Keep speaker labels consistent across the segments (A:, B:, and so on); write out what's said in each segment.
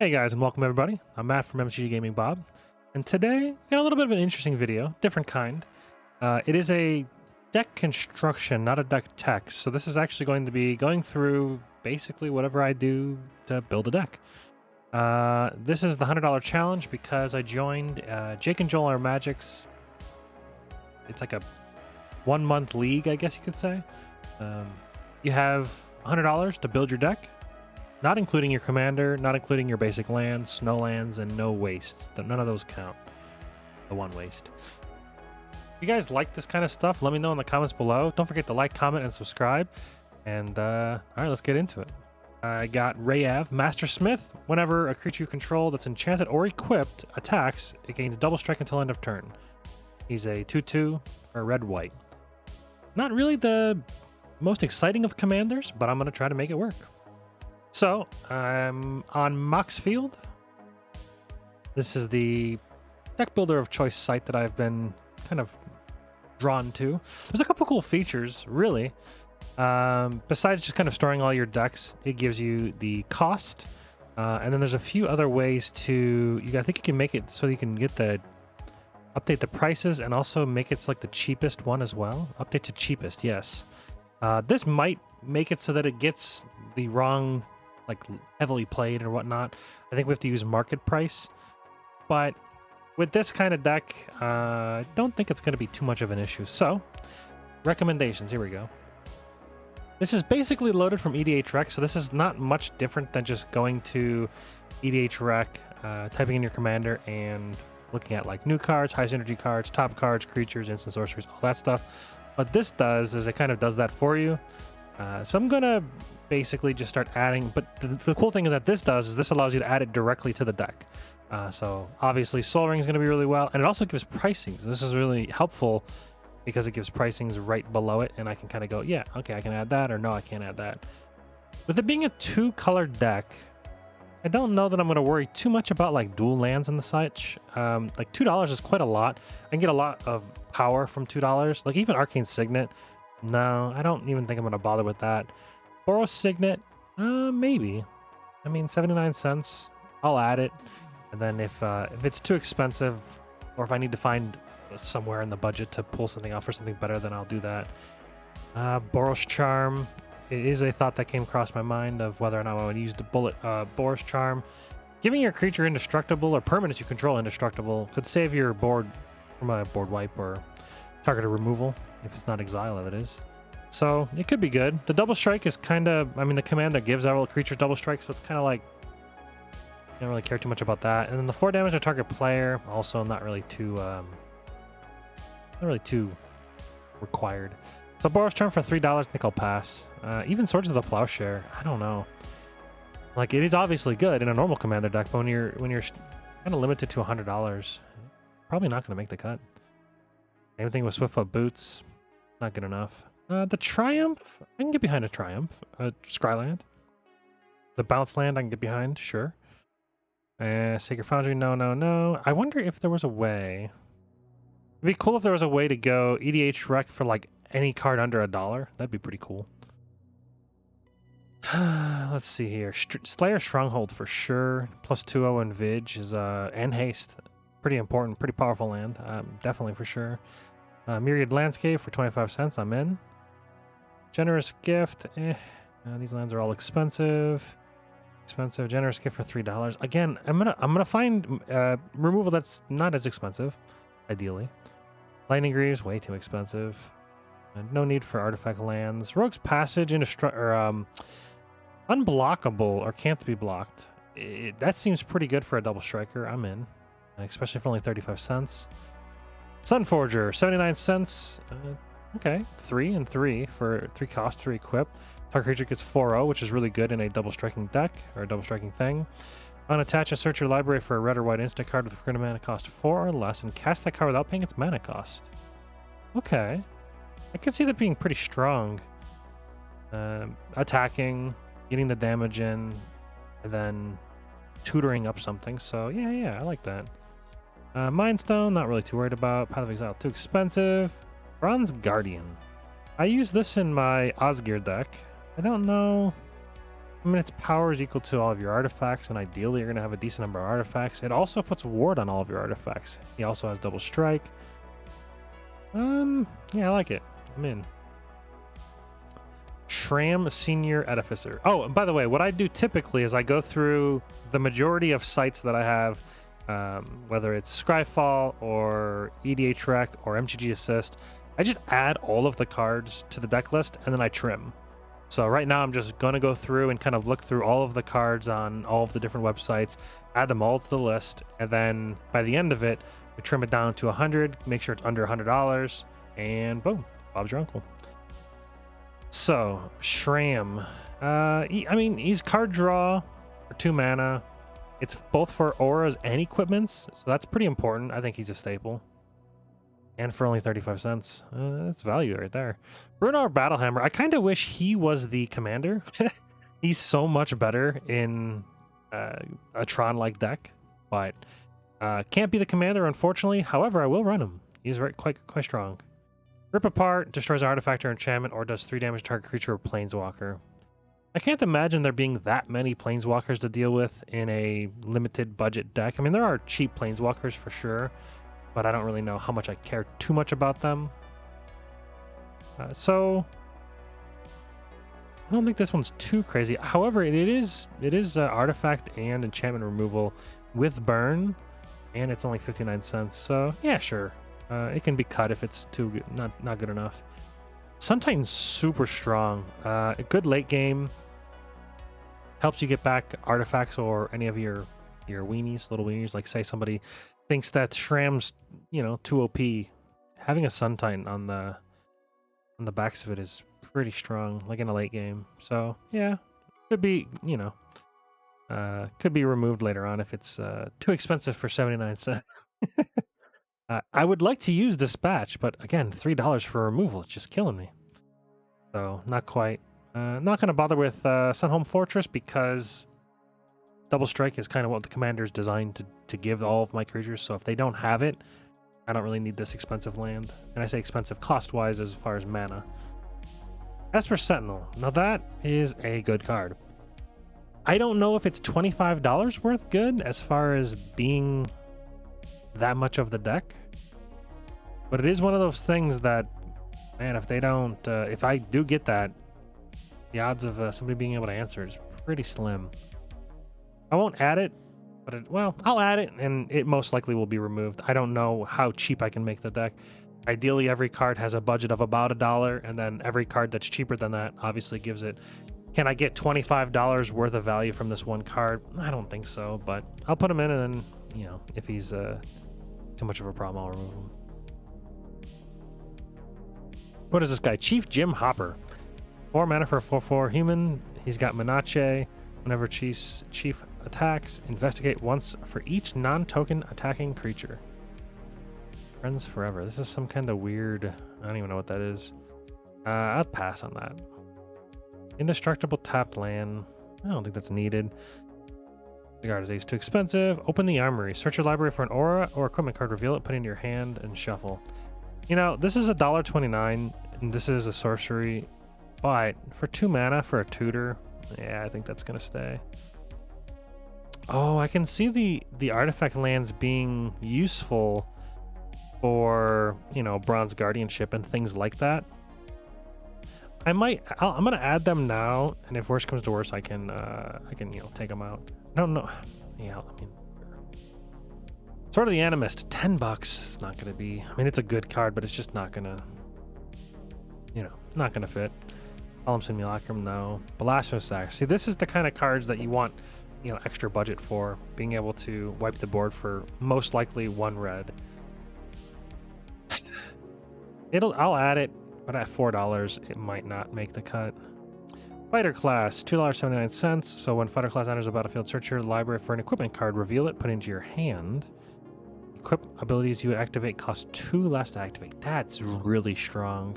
A: Hey guys, and welcome everybody. I'm Matt from MTG Gaming Bob, and today we got a little bit of an interesting video, different kind. It is a deck construction, not a deck tech. So this is actually going to be going through basically whatever I do to build a deck. This is the $100 challenge because I joined Jake and Joel are Magic's. It's like a 1 month league, I guess you could say. You have $100 to build your deck. Not including your commander, not including your basic lands, no lands, and no wastes. None of those count. The one waste. If you guys like this kind of stuff, let me know in the comments below. Don't forget to like, comment, and subscribe. And, all right, let's get into it. I got Reyav, Master Smith. Whenever a creature you control that's enchanted or equipped attacks, it gains double strike until end of turn. He's a 2/2 for red-white. Not really the most exciting of commanders, but I'm going to try to make it work. So, I'm on Moxfield. This is the deck builder of choice site that I've been kind of drawn to. There's a couple cool features, really. Besides just kind of storing all your decks, it gives you the cost. And then there's a few other ways to... I think you can make it so you can get update the prices and also make it like the cheapest one as well. Update to cheapest, yes. This might make it so that it gets the wrong... like heavily played or whatnot. I think we have to use market price, but with this kind of deck, I don't think it's going to be too much of an issue. So, recommendations, here we go. This is basically loaded from EDH Rec, so this is not much different than just going to EDH Rec, typing in your commander, and looking at like new cards, high synergy cards, top cards, creatures, instant sorceries, all that stuff. What this does is it kind of does that for you. So I'm gonna basically just start adding, but the cool thing that this does is this allows you to add it directly to the deck. So obviously Soul Ring is going to be really well, and it also gives pricings. This is really helpful because it gives pricings right below it, and I can kind of go, yeah, okay, I can add that, or no, I can't add that. With it being a 2-color deck, I don't know that I'm going to worry too much about like dual lands and the such. Like $2 is quite a lot. I can get a lot of power from $2. Like even Arcane Signet. No, I don't even think I'm going to bother with that. Boros Signet, maybe. I mean, 79 cents. I'll add it. And then if it's too expensive, or if I need to find somewhere in the budget to pull something off for something better, then I'll do that. Boros Charm. It is a thought that came across my mind of whether or not I would use the Boros Charm. Giving your creature indestructible or permanents you control indestructible could save your board from a board wipe or targeted removal. If it's not exile, that is. So it could be good. The double strike is kind of, I mean, the command that gives our creature double strike, so it's kind of like, I don't really care too much about that. And then the 4 damage to target player, also not really too required. So Boros Charm for $3, I think I'll pass. Even Swords of the Plowshare, I don't know. Like, it is obviously good in a normal commander deck, but when you're kind of limited to $100, probably not going to make the cut. Same thing with Swiftfoot Boots. Not good enough. The Triumph, I can get behind a Triumph. Scryland. The Bounce Land, I can get behind, sure. Sacred Foundry, no. I wonder if there was a way. It'd be cool if there was a way to go EDH Rec for like any card under $1. That'd be pretty cool. Let's see here. Slayer Stronghold for sure. Plus 2/0 and Vidge is and Haste. Pretty important, pretty powerful land. Definitely for sure. Myriad Landscape for 25 cents. I'm in. Generous Gift. These lands are all expensive. Generous Gift for $3. Again, I'm gonna find removal that's not as expensive, ideally. Lightning Greaves, way too expensive. No need for artifact lands. Rogue's Passage, unblockable or can't be blocked. That seems pretty good for a double striker. I'm in, especially for only 35 cents. Sunforger, 79 cents. Okay, 3 and 3 for 3 cost, 3 equip. Target creature gets 4/0, which is really good in a double striking deck or a double striking thing. Unattach and search your library for a red or white instant card with a current mana cost 4 or less and cast that card without paying its mana cost. Okay, I could see that being pretty strong. Attacking, getting the damage in, and then tutoring up something. So yeah, I like that. Mind Stone, not really too worried about. Path of Exile, too expensive. Bronze Guardian. I use this in my Osgir deck. I don't know I mean, its power is equal to all of your artifacts, and ideally you're going to have a decent number of artifacts. It also puts ward on all of your artifacts. He also has double strike. Yeah, I like it. I'm in. Shram Senior Edificer. Oh, and by the way, what I do typically is I go through the majority of sites that I have, whether it's Scryfall or EDH Rec or MTG Assist. I just add all of the cards to the deck list and then I trim. So right now I'm just going to go through and kind of look through all of the cards on all of the different websites, add them all to the list, and then by the end of it, we trim it down to 100, make sure it's under $100, and boom, Bob's your uncle. So, Shram. I mean, he's card draw for 2 mana. It's both for auras and equipments, so that's pretty important. I think he's a staple. And for only 35 cents. That's value right there. Runar Battlehammer. I kind of wish he was the commander. He's so much better in a Tron-like deck, but can't be the commander, unfortunately. However, I will run him. He's quite strong. Rip Apart destroys an artifact or enchantment or does 3 damage to target creature or planeswalker. I can't imagine there being that many planeswalkers to deal with in a limited budget deck. I mean, there are cheap planeswalkers for sure, but I don't really know how much I care too much about them. So I don't think this one's too crazy. However, it is artifact and enchantment removal with burn, and it's only 59 cents. So yeah, sure. It can be cut if it's too good, not good enough. Sun Titan's super strong. A good late game. Helps you get back artifacts or any of your weenies, little weenies. Like say somebody thinks that Shram's, too OP. Having a Sun Titan on the backs of it is pretty strong, like in a late game. So yeah, could be, could be removed later on if it's too expensive for 79 cents. I would like to use Dispatch, but again, $3 for removal is just killing me. So not quite. Not going to bother with Sunhome Fortress because Double Strike is kind of what the commander is designed to give all of my creatures. So if they don't have it, I don't really need this expensive land. And I say expensive cost-wise as far as mana. As for Sentinel, now that is a good card. I don't know if it's $25 worth good as far as being that much of the deck, but it is one of those things that, man, if they don't, if I do get that, the odds of somebody being able to answer is pretty slim. I won't add it, but I'll add it, and it most likely will be removed. I don't know how cheap I can make the deck. Ideally, every card has a budget of about $1, and then every card that's cheaper than that obviously gives it. Can I get $25 worth of value from this one card? I don't think so, but I'll put him in, and then, if he's too much of a problem, I'll remove him. What is this guy? Chief Jim Hopper. 4 mana for a 4/4 human. He's got Menache. Whenever chief attacks, investigate once for each non-token attacking creature. Friends forever. This is some kind of weird... I don't even know what that is. I'll pass on that. Indestructible tapped land. I don't think that's needed. The guard is too expensive. Open the armory. Search your library for an aura or equipment card. Reveal it. Put it in your hand and shuffle. This is $1.29, and this is a sorcery. But for 2 mana for a tutor, yeah, I think that's gonna stay. Oh, I can see the artifact lands being useful for Bronze Guardianship and things like that. I'm gonna add them now, and if worse comes to worse, I can take them out. I don't know. Yeah, I mean, Sword of the Animist, $10. It's not gonna be. I mean, it's a good card, but it's just not gonna, not gonna fit. Column Simulacrum, no. Blasphemous Axe. See, this is the kind of cards that you want, extra budget for. Being able to wipe the board for most likely 1 red. I'll add it, but at $4, it might not make the cut. Fighter class, $2.79. So when fighter class enters the battlefield, search your library for an equipment card, reveal it, put it into your hand. Equip abilities you activate cost 2 less to activate. That's really strong.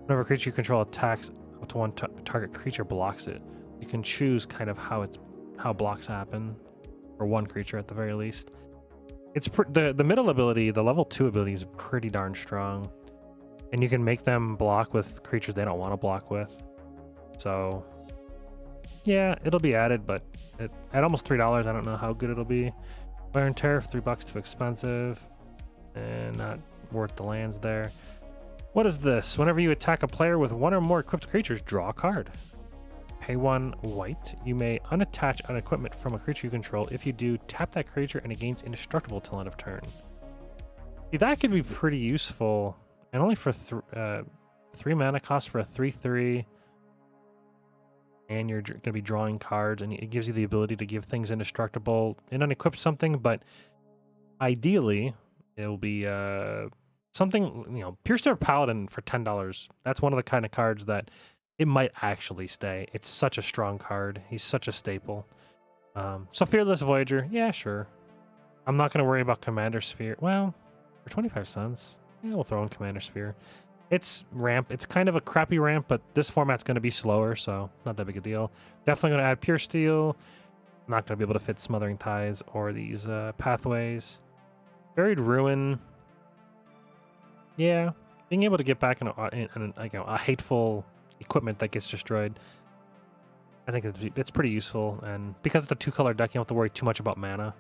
A: Whenever a creature you control attacks, up to 1 target creature blocks it. You can choose kind of how blocks happen, or 1 creature at the very least. It's the middle ability, the level 2 ability is pretty darn strong, and you can make them block with creatures they don't want to block with. So Yeah, it'll be added, but at almost $3, I don't know how good it'll be. Wear and tear, $3 too expensive, and not worth the lands there. What is this? Whenever you attack a player with one or more equipped creatures, draw a card. Pay 1 white. You may unattach an equipment from a creature you control. If you do, tap that creature and it gains indestructible till end of turn. See, that could be pretty useful, and only for 3 mana cost for a 3/3. And you're going to be drawing cards, and it gives you the ability to give things indestructible and unequip something, but ideally it'll be something, you know, Pure Star Paladin for $10. That's one of the kind of cards that it might actually stay. It's such a strong card. He's such a staple. So Fearless Voyager, yeah, sure. I'm not going to worry about Commander Sphere. Well, for 25 cents, yeah, we'll throw in Commander Sphere. It's ramp. It's kind of a crappy ramp, but this format's going to be slower, so not that big a deal. Definitely going to add Pure Steel. Not going to be able to fit Smothering Ties or these Pathways. Buried Ruin. Yeah, being able to get back in a hateful equipment that gets destroyed, I think it's pretty useful. And because it's a 2-color deck, you don't have to worry too much about mana.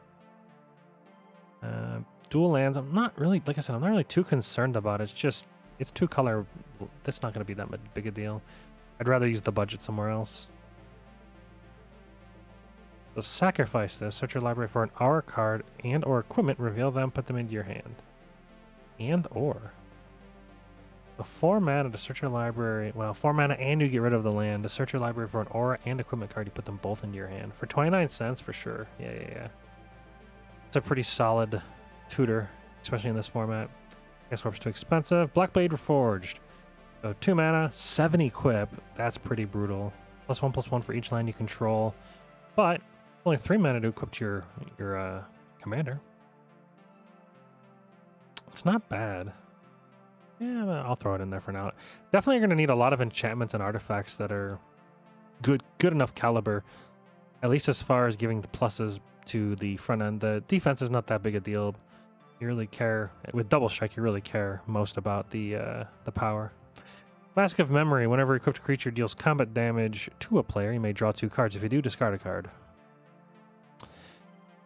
A: Dual lands, I'm not really, like I said, I'm not really too concerned about it. It's just, it's 2-color. That's not going to be that big a deal. I'd rather use the budget somewhere else. So sacrifice this. Search your library for an Aura card and or equipment. Reveal them. Put them into your hand. And or. The 4 mana to search your library. Well, 4 mana and you get rid of the land. To search your library for an Aura and equipment card, you put them both into your hand. For 29 cents for sure. Yeah. It's a pretty solid tutor, especially in this format. Guess Warp's too expensive. Blackblade Reforged. So 2 mana, 7 equip. That's pretty brutal. +1/+1 for each land you control. But only 3 mana to equip to your commander. It's not bad. Yeah, I'll throw it in there for now. Definitely you're going to need a lot of enchantments and artifacts that are good enough caliber. At least as far as giving the pluses to the front end. The defense is not that big a deal. You really care with Double Strike. You really care most about the power. Mask of Memory. Whenever equipped creature deals combat damage to a player, you may draw 2 cards. If you do, discard a card.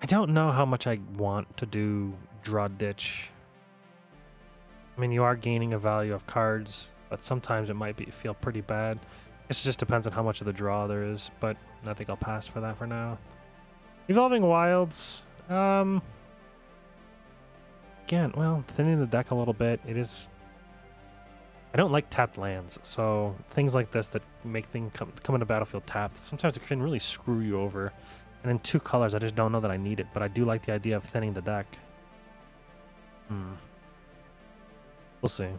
A: I don't know how much I want to do Draw Ditch. I mean, you are gaining a value of cards, but sometimes it might feel pretty bad. It just depends on how much of the draw there is, but I think I'll pass for that for now. Evolving Wilds. Again, well, thinning the deck a little bit. It is. I don't like tapped lands, so things like this that make things come into battlefield tapped, sometimes it can really screw you over. And in 2 colors, I just don't know that I need it, but I do like the idea of thinning the deck. We'll see.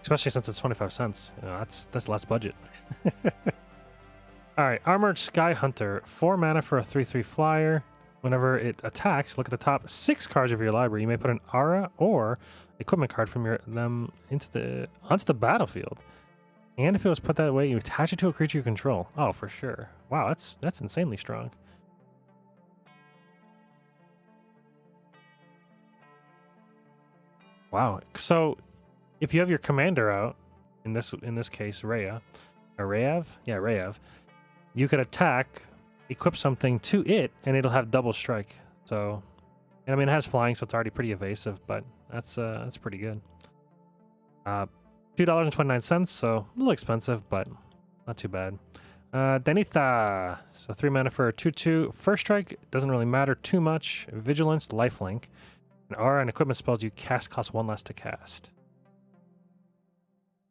A: Especially since it's 25 cents. You know, that's less budget. Alright, Armored Sky Hunter. 4 mana for a 3/3 flyer. Whenever it attacks, look at the top 6 cards of your library. You may put an Aura or equipment card from them onto the battlefield. And if it was put that way, you attach it to a creature you control. Oh, for sure. Wow, that's insanely strong. Wow. So if you have your commander out, in this case, Reyav, you could attack, equip something to it, and it'll have double strike. So, and I mean, it has flying, so it's already pretty evasive, but that's pretty good. $2.29, so a little expensive, but not too bad. Denitha, so 3 mana for a 2/2. First strike doesn't really matter too much. Vigilance, lifelink. An Aura and equipment spells you cast cost 1 less to cast.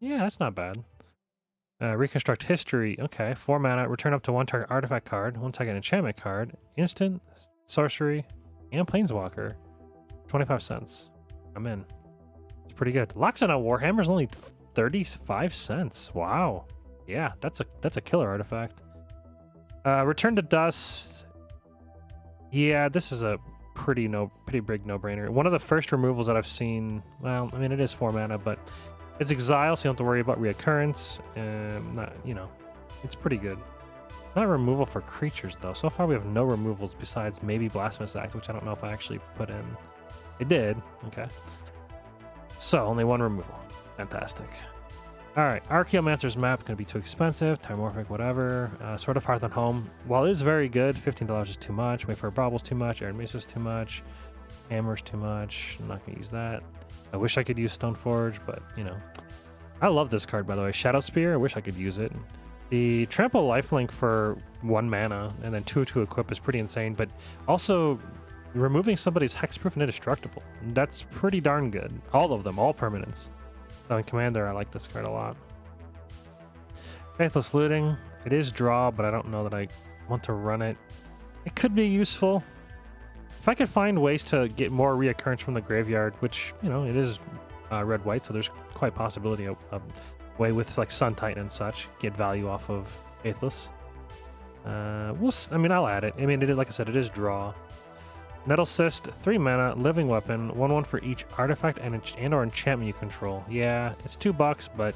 A: Yeah, that's not bad. Reconstruct History. Okay, 4 mana. Return up to 1 target artifact card, 1 target enchantment card, instant, sorcery, and planeswalker. 25 cents. I'm in. It's pretty good. Loxodon Warhammer's only 35 cents. Wow. Yeah, that's a killer artifact. Return to Dust. Yeah, this is a pretty big no-brainer. One of the first removals that I've seen. Well, I mean, it is 4 mana, but it's exile, so you don't have to worry about reoccurrence. It's pretty good. Not removal for creatures though. So far we have no removals besides maybe Blasphemous Act, which I don't know if I actually put in. It did. Okay. So only 1 removal. Fantastic. All right, Archaeomancer's map going to be too expensive. Timorphic, whatever. Sword of Hearth and Home. While it is very good, $15 is too much. Wayfarer Bauble is too much. Arid Mesa is too much. Hammer's too much. I'm not going to use that. I wish I could use Stoneforge, but, you know. I love this card, by the way. Shadow Spear, I wish I could use it. The Trample Lifelink for 1 mana and then 2 to equip is pretty insane, but also removing somebody's Hexproof and Indestructible. That's pretty darn good. All of them, all permanents. So in Commander, I like this card a lot. Faithless Looting. It is draw, but I don't know that I want to run it. It could be useful. If I could find ways to get more reoccurrence from the graveyard, which, you know, it is red-white, so there's quite possibility of way with like Sun Titan and such, get value off of Faithless. I mean, I'll add it. I mean, like I said, it is draw. Nettle Cyst, 3 mana, Living Weapon, 1/1 for each artifact and or enchantment you control. Yeah, it's $2, but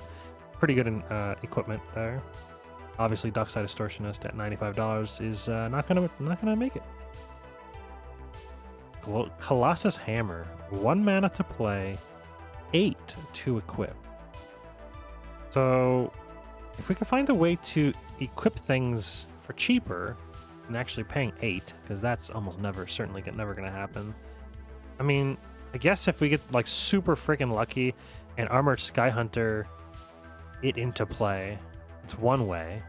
A: pretty good in equipment there. Obviously, Dockside Distortionist at $95 is not gonna make it. Colossus Hammer, 1 mana to play, 8 to equip. So, if we could find a way to equip things for cheaper and actually paying 8, because that's almost never going to happen. I mean, I guess if we get like super freaking lucky and Armored Skyhunter it into play, it's one way.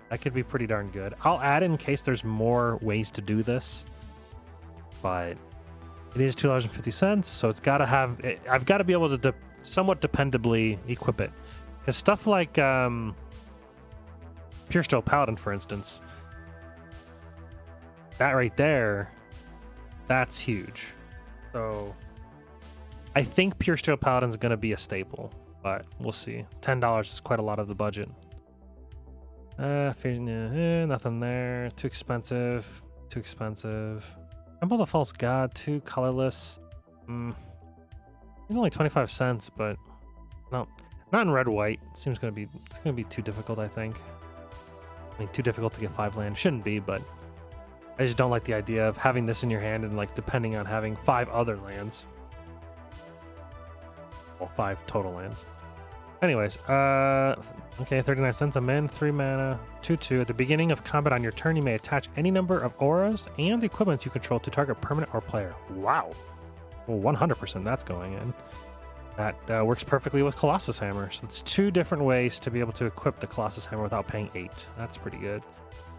A: That could be pretty darn good. I'll add in case there's more ways to do this, but it is $2.50, so it's got to have. I've got to be able to somewhat dependably equip it, because stuff like Pure Steel Paladin, for instance, that right there, that's huge. So I think Pure Steel Paladin's going to be a staple, but we'll see. $10 is quite a lot of the budget. Nothing there. Too expensive. Too expensive. Temple of the False God, 2 colorless. It's only 25 cents, but no, not in red-white. It's gonna be too difficult, I think. I mean, too difficult to get 5 land. Shouldn't be, but I just don't like the idea of having this in your hand and like depending on having 5 other lands. Well, 5 total lands. Anyways, okay, 39 cents. I'm in. 3 mana, 2/2. At the beginning of combat on your turn, you may attach any number of auras and equipments you control to target permanent or player. Wow. Well, 100% that's going in. That works perfectly with Colossus Hammer. So it's 2 different ways to be able to equip the Colossus Hammer without paying 8. That's pretty good.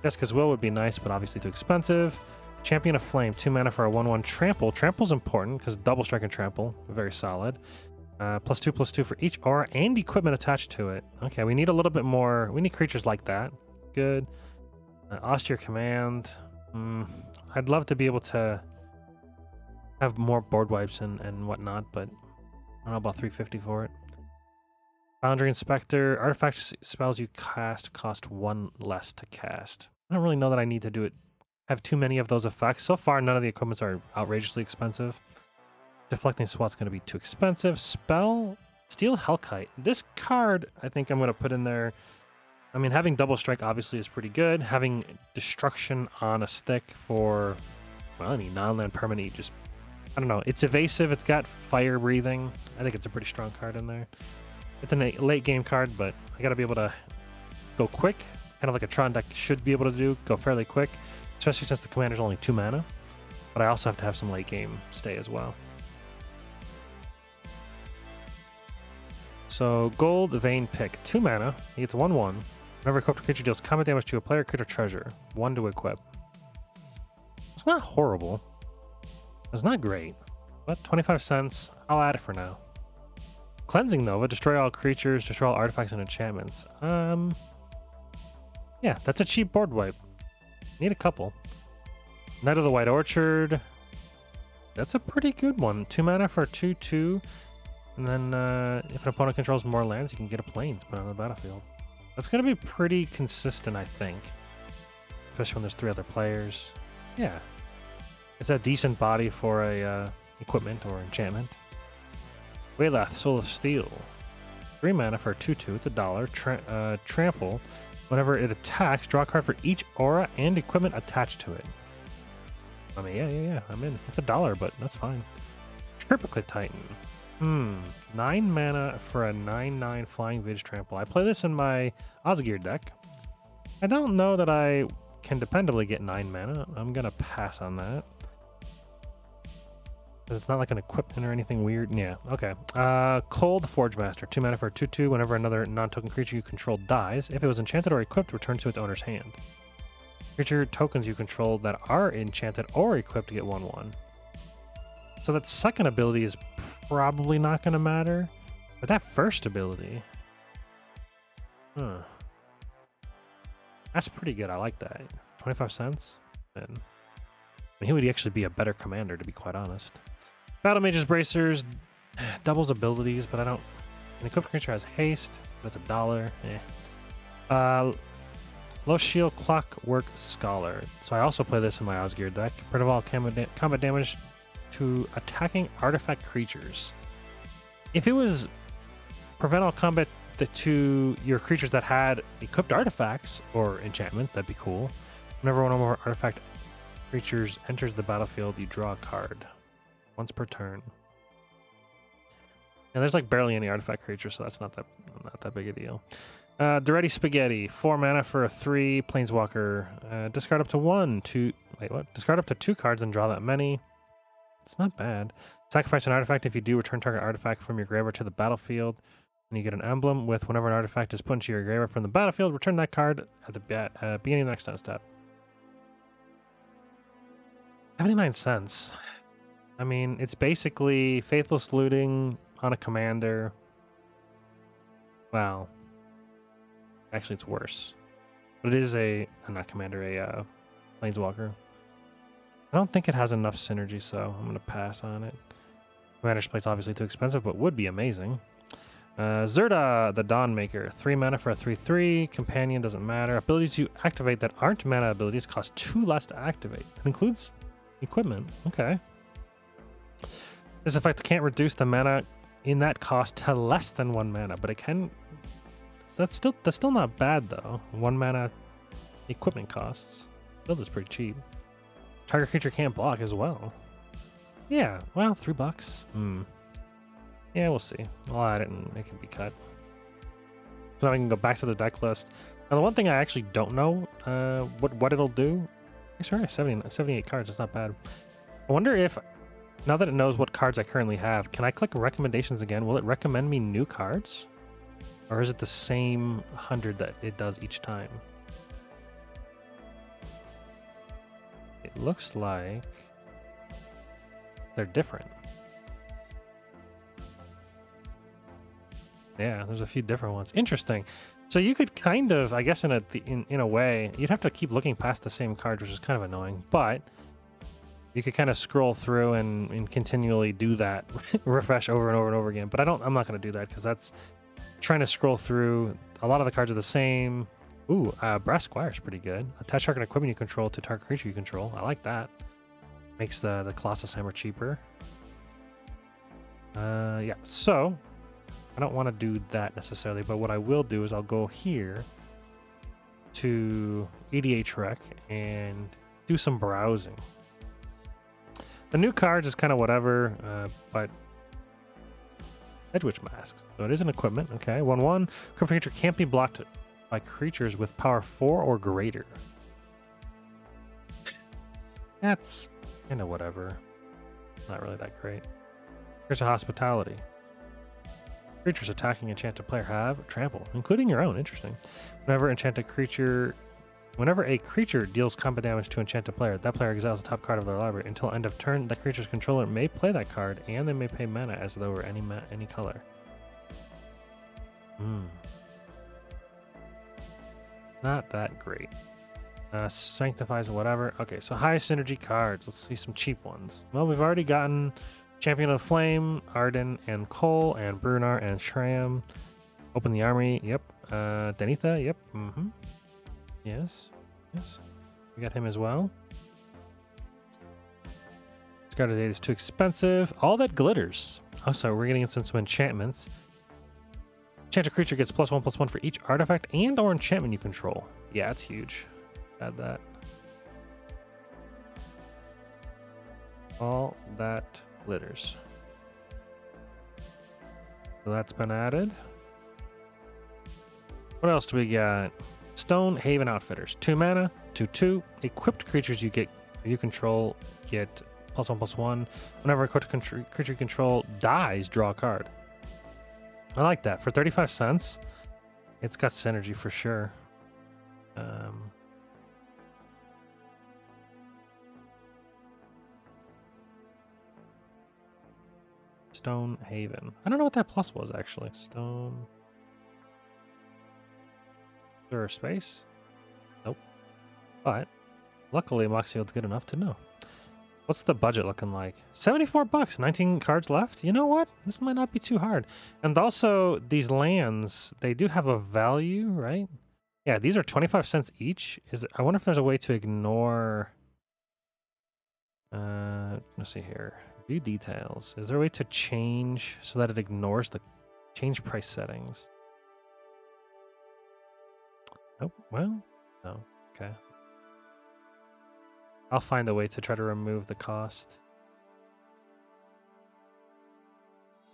A: Jessica's Will would be nice, but obviously too expensive. Champion of Flame, 2 mana for a 1/1 Trample. Trample's important because double strike and trample, very solid. +2/+2 for each aura and equipment attached to it. Okay, we need a little bit more. We need creatures like that. Good. Austere Command. I'd love to be able to have more board wipes and whatnot, but I don't know about 350 for it. Boundary Inspector. Artifact spells you cast cost 1 less to cast. I don't really know that I need to do it. Have too many of those effects. So far, none of the equipments are outrageously expensive. Deflecting Swat's going to be too expensive. Spell, Steel Hellkite. This card, I think I'm going to put in there. I mean, having double strike obviously is pretty good. Having destruction on a stick for, well, any non-land permanent, just, I don't know. It's evasive. It's got fire breathing. I think it's a pretty strong card in there. It's a late game card, but I got to be able to go quick. Kind of like a Tron deck should be able to do. Go fairly quick, especially since the commander's only 2 mana. But I also have to have some late game stay as well. So, Gold Vein Pick, 2 mana, he gets 1/1. Whenever equipped creature deals combat damage to a player, creature treasure, 1 to equip. It's not horrible. It's not great, but 25 cents, I'll add it for now. Cleansing Nova, destroy all creatures, destroy all artifacts and enchantments. Yeah, that's a cheap board wipe. Need a couple. Knight of the White Orchard, that's a pretty good one. 2 mana for 2/2. And then if an opponent controls more lands, you can get a Plains put on the battlefield. That's going to be pretty consistent, I think. Especially when there's 3 other players. Yeah. It's a decent body for a equipment or enchantment. Waylath, Soul of Steel. 3 mana for a 2/2. It's $1. Trample. Whenever it attacks, draw a card for each aura and equipment attached to it. I mean, yeah. I'm in. It's $1, but that's fine. Triplicate Titan. 9 mana for a 9/9 Flying Vidge Trample. I play this in my Osgir deck. I don't know that I can dependably get 9 mana. I'm gonna pass on that. It's not like an equipment or anything weird. Yeah, okay. Cold Forge Master. 2 mana for a 2/2. Whenever another non-token creature you control dies, if it was enchanted or equipped, returns to its owner's hand. Creature tokens you control that are enchanted or equipped get 1/1. So that second ability is probably not going to matter. But that first ability... That's pretty good. I like that. 25 cents? And I mean, he would actually be a better commander, to be quite honest. Battle Mage's Bracers doubles abilities, but I don't... An equipped creature has haste. That's $1. Low Shield Clockwork Scholar. So I also play this in my Osgir deck. Part of all combat damage to attacking artifact creatures. If it was prevent all combat to your creatures that had equipped artifacts or enchantments, that'd be cool. Whenever one or more artifact creatures enters the battlefield, you draw a card once per turn. And there's like barely any artifact creatures, so that's not that big a deal. Duretti Spaghetti, 4 mana for a 3 Planeswalker. Discard up to discard up to 2 cards and draw that many. It's not bad. Sacrifice an artifact. If you do, return target artifact from your graveyard to the battlefield. And you get an emblem with whenever an artifact is put into your graveyard from the battlefield, return that card at the beginning of the next turn step. 79 cents. I mean, it's basically Faithless Looting on a commander. Wow. Actually, it's worse. But it is not commander, a Planeswalker. I don't think it has enough synergy, so I'm going to pass on it. Commander's Plate's obviously too expensive, but would be amazing. Zerda, the Dawnmaker. 3 mana for a 3/3. Companion, doesn't matter. Abilities you activate that aren't mana abilities cost 2 less to activate. It includes equipment. Okay. This effect can't reduce the mana in that cost to less than 1 mana, but it can... That's still not bad, though. 1 mana equipment costs. Build is pretty cheap. Target creature can't block as well. Yeah, well, $3. Yeah, we'll see. I'll add it and it can be cut. So now I can go back to the deck list. Now, the one thing I actually don't know what it'll do... Actually, 78 cards. That's not bad. I wonder if, now that it knows what cards I currently have, can I click recommendations again? Will it recommend me new cards? Or is it the same 100 that it does each time? It looks like they're different. Yeah, there's a few different ones. Interesting. So you could kind of, I guess in a way, you'd have to keep looking past the same cards, which is kind of annoying, but you could kind of scroll through and continually do that, refresh over and over and over again. But I'm not going to do that because that's trying to scroll through. A lot of the cards are the same. Ooh, Brass Squire is pretty good. Attach target equipment you control to target creature you control. I like that. Makes the Colossus Hammer cheaper. Yeah, so I don't want to do that necessarily, but what I will do is I'll go here to EDH Rec and do some browsing. The new cards is kind of whatever, but Edgewitch Masks. So it is an equipment. Okay, 1/1. Equipped creature can't be blocked by creatures with power 4 or greater. That's kind of whatever. Not really that great. Here's a Hospitality. Creatures attacking enchanted player have trample, including your own. Interesting. Whenever a creature deals combat damage to enchanted player, that player exiles the top card of their library. Until end of turn, that creature's controller may play that card, and they may pay mana as though it were any color. Not that great. Sanctifies whatever. Okay, so high synergy cards. Let's see some cheap ones. Well, we've already gotten Champion of the Flame, Arden, and Cole, and Brunar, and Shram. Open the Army. Yep. Denitha. Yep. Yes. We got him as well. Discarded date is too expensive. All that glitters. Also, we're getting into some enchantments. Enchanted creature gets +1/+1 for each artifact and or enchantment you control. Yeah, it's huge. Add that. All that glitters. So that's been added. What else do we got? Stone Haven Outfitters. 2 mana, 2/2. Equipped creatures you control get +1/+1. Whenever a creature you control dies, draw a card. I like that. For 35 cents, it's got synergy for sure. Stone Haven. I don't know what that plus was, actually. Stone... Is there a space? Nope. But luckily, Moxfield's good enough to know. What's the budget looking like? $74, 19 cards left? You know what? This might not be too hard. And also, these lands, they do have a value, right? Yeah, these are 25 cents each. I wonder if there's a way to ignore... let's see here. View details. Is there a way to change so that it ignores the change price settings? Nope. Well, no. Okay. I'll find a way to try to remove the cost.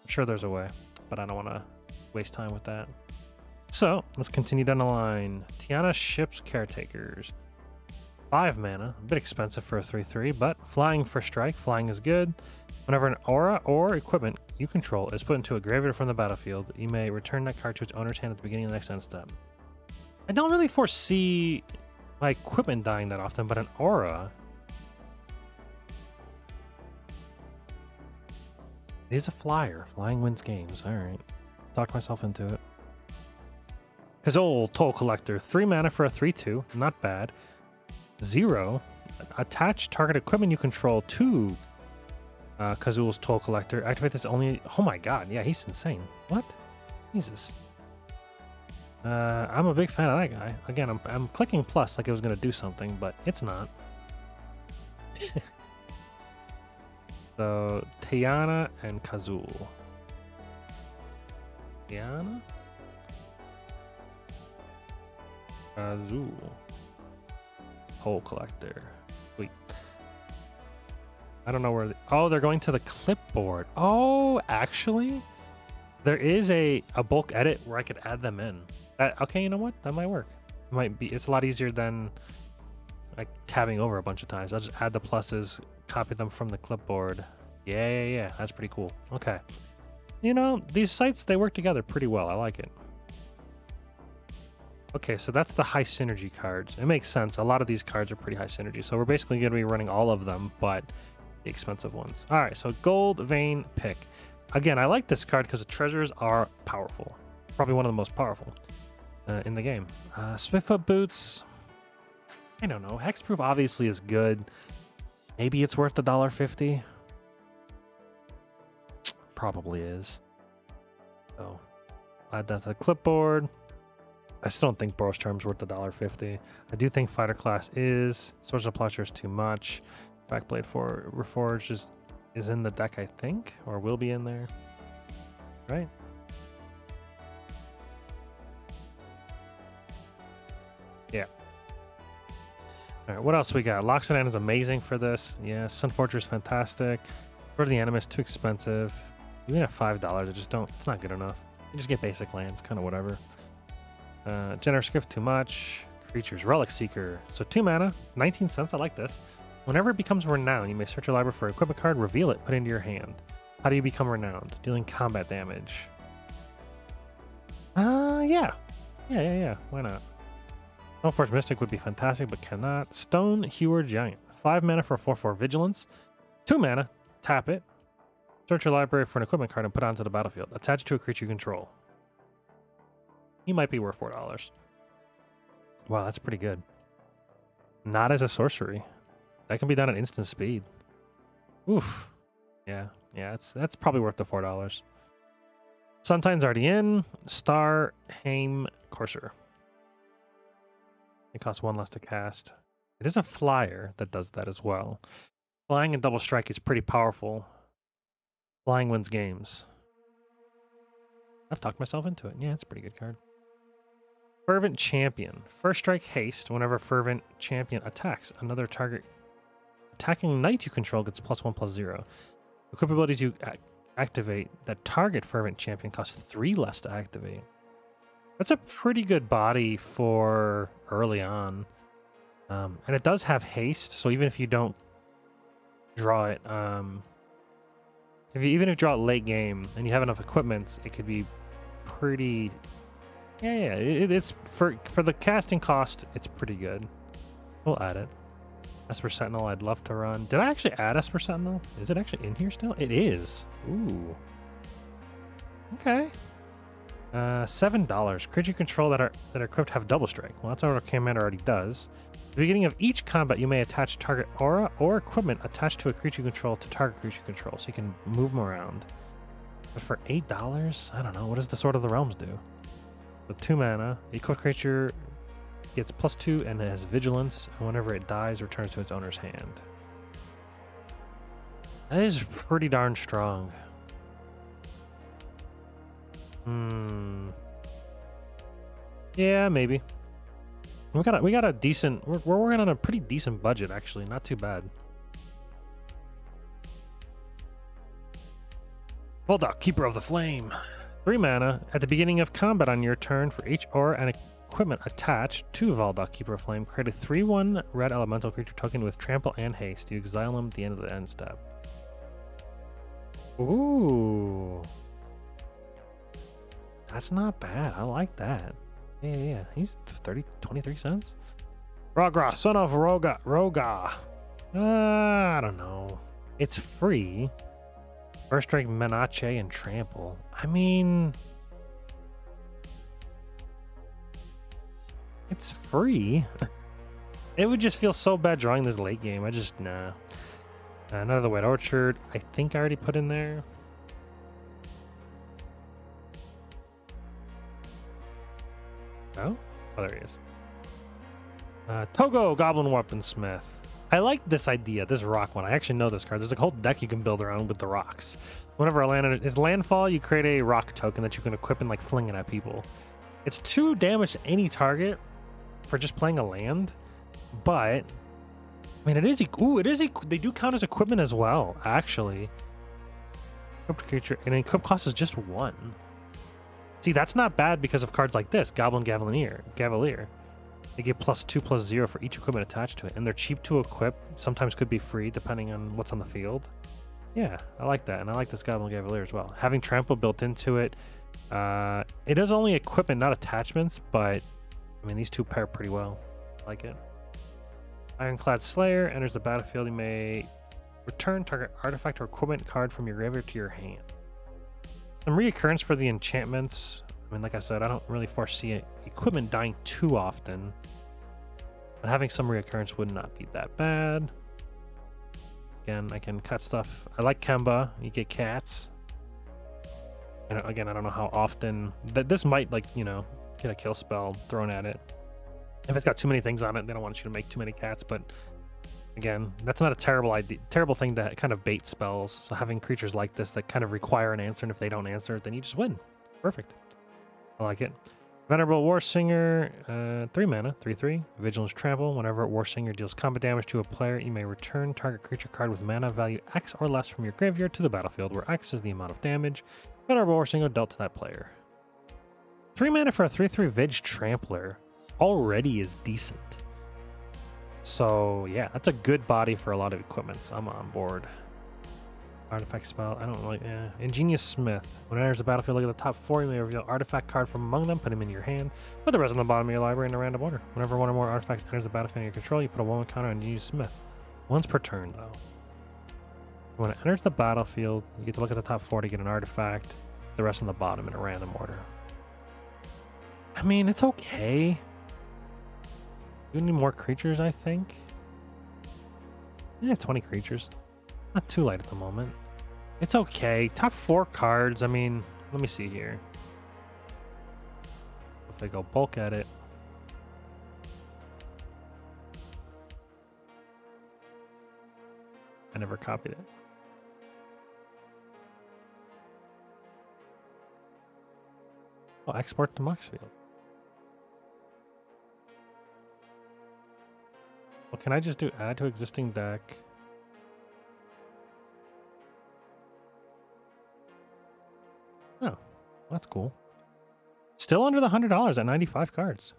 A: I'm sure there's a way, but I don't want to waste time with that. So, let's continue down the line. Tiana Ship's Caretakers. 5 mana. A bit expensive for a 3/3, but flying for strike. Flying is good. Whenever an aura or equipment you control is put into a graveyard from the battlefield, you may return that card to its owner's hand at the beginning of the next end step. I don't really foresee my equipment dying that often, but an aura... It is a flyer. Flying wins games. Alright. Talked myself into it. Kazol, Toll Collector. 3 mana for a 3/2. Not bad. 0. Attach target equipment you control to Kazul's Toll Collector. Activate this only... Oh my god. Yeah, he's insane. What? Jesus. I'm a big fan of that guy. Again, I'm clicking plus like it was going to do something, but it's not. So, Tiana and Kazul. Tiana? Kazul. Toll Collector. Sweet. I don't know where... Oh, they're going to the clipboard. Oh, actually, there is a bulk edit where I could add them in. Okay, you know what? That might work. It might be. It's a lot easier than like tabbing over a bunch of times. I'll just add the pluses, copy them from the clipboard. Yeah. That's pretty cool. Okay. You know, these sites, they work together pretty well. I like it. Okay, so that's the high synergy cards. It makes sense. A lot of these cards are pretty high synergy. So we're basically going to be running all of them, but the expensive ones. All right, so Gold Vein Pick. Again, I like this card because the treasures are powerful. Probably one of the most powerful in the game. Swiftfoot Boots. I don't know. Hexproof obviously is good. Maybe it's worth $1.50. Probably is. So add that to the clipboard. I still don't think Boros Charm is worth $1.50. I do think Fighter Class is. Swords of Plowshare is too much. Backblade for Reforged is in the deck, I think, or will be in there. Right? Yeah. All right, what else we got? Loxodon is amazing for this. Yeah, Sun Fortress fantastic. For the Animus, too expensive. Even at $5, it's not good enough. You just get basic lands, kind of whatever. Generous Gift, too much. Creatures, Relic Seeker. So 2 mana, 19 cents. I like this. Whenever it becomes renowned, you may search your library for an equipment card, reveal it, put it into your hand. How do you become renowned? Dealing combat damage. Yeah. Why not? Stoneforge Mystic would be fantastic, but cannot. Stone Hewer Giant. 5 mana for 4/4 Vigilance. 2 mana, tap it. Search your library for an equipment card and put it onto the battlefield. Attach it to a creature you control. He might be worth $4. Wow, that's pretty good. Not as a sorcery. That can be done at instant speed. Oof. Yeah, that's probably worth the $4. Suntine's already in. Star Haim Courser. It costs 1 less to cast. It is a flyer that does that as well. Flying and double strike is pretty powerful. Flying wins games. I've talked myself into it. Yeah, it's a pretty good card. Fervent Champion. First strike haste. Whenever Fervent Champion attacks, another target attacking knight you control gets +1/+0. Equip abilities you activate, that target Fervent Champion costs 3 less to activate. That's a pretty good body for early on. And it does have haste, so even if you don't draw it, even if you draw it late game and you have enough equipment, it could be pretty. Yeah. It's for the casting cost, it's pretty good. We'll add it. Esper Sentinel, I'd love to run. Did I actually add Esper Sentinel? Is it actually in here still? It is. Ooh. Okay. $7. Creature control that are equipped have double strike. Well, that's what our commander already does. At the beginning of each combat, you may attach target aura or equipment attached to a creature control to target creature control, so you can move them around. But for $8, I don't know. What does the Sword of the Realms do? With 2 mana, equipped creature gets +2 and it has vigilance, and whenever it dies, returns to its owner's hand. That is pretty darn strong. Yeah, maybe. We got a decent. We're working on a pretty decent budget, actually. Not too bad. Bulldog, Keeper of the Flame. 3 mana. At the beginning of combat on your turn, for each aura and equipment attached to Bulldog, Keeper of Flame, create a 3/1 red elemental creature token with trample and haste. You exile them at the end of the end step. Ooh. That's not bad. I like that. Yeah. He's 23 cents. Rogra, son of Roga. I don't know. It's free. First strike, Menace, and trample. I mean, it's free. It would just feel so bad drawing this late game. Nah. Another Wet Orchard. I think I already put in there. No? Oh, there he is. Togo, Goblin Weaponsmith. I like this idea, this rock one. I actually know this card. There's a whole deck you can build around with the rocks. Whenever a land is landfall, you create a rock token that you can equip and like fling it at people. It's 2 damage to any target for just playing a land, but I mean it is. They do count as equipment as well, actually. Equipped creature, and equip cost is just 1. See, that's not bad because of cards like this, Goblin Cavalier. They get +2/+0 for each equipment attached to it, and they're cheap to equip. Sometimes could be free depending on what's on the field. Yeah, I like that, and I like this Goblin Cavalier as well. Having trample built into it, it is only equipment, not attachments, but I mean these two pair pretty well. I like it. Ironclad Slayer enters the battlefield. You may return target artifact or equipment card from your graveyard to your hand. Some reoccurrence for the enchantments. I mean, like I said, I don't really foresee equipment dying too often, but having some reoccurrence would not be that bad. Again, I can cut stuff. I like Kemba. You get cats. And again, I don't know how often that this might, like, you know, get a kill spell thrown at it. If it's got too many things on it, they don't want you to make too many cats. But again, that's not a terrible thing to kind of bait spells. So having creatures like this that kind of require an answer, and if they don't answer, then you just win. Perfect. I like it. Venerable Warsinger, 3 mana, 3/3. Vigilance Trample. Whenever Warsinger deals combat damage to a player, you may return target creature card with mana value X or less from your graveyard to the battlefield, where X is the amount of damage Venerable Warsinger dealt to that player. 3 mana for a 3/3 Vig Trampler already is decent. So yeah, that's a good body for a lot of equipments. I'm on board. Artifact spell. I don't like. Ingenious Smith. When it enters the battlefield, look at the top 4. You may reveal artifact card from among them. Put them in your hand. Put the rest on the bottom of your library in a random order. Whenever one or more artifacts enters the battlefield in your control, you put a 1/1 counter on Ingenious Smith. Once per turn, though. When it enters the battlefield, you get to look at the top 4 to get an artifact. The rest on the bottom in a random order. I mean, it's okay. We need more creatures, I think. Yeah, 20 creatures. Not too light at the moment. It's okay. Top 4 cards. I mean, let me see here. If I go bulk at it. I never copied it. Oh, export to Moxfield. Well, can I just do add to existing deck? That's cool. Still under the $100 at 95 cards.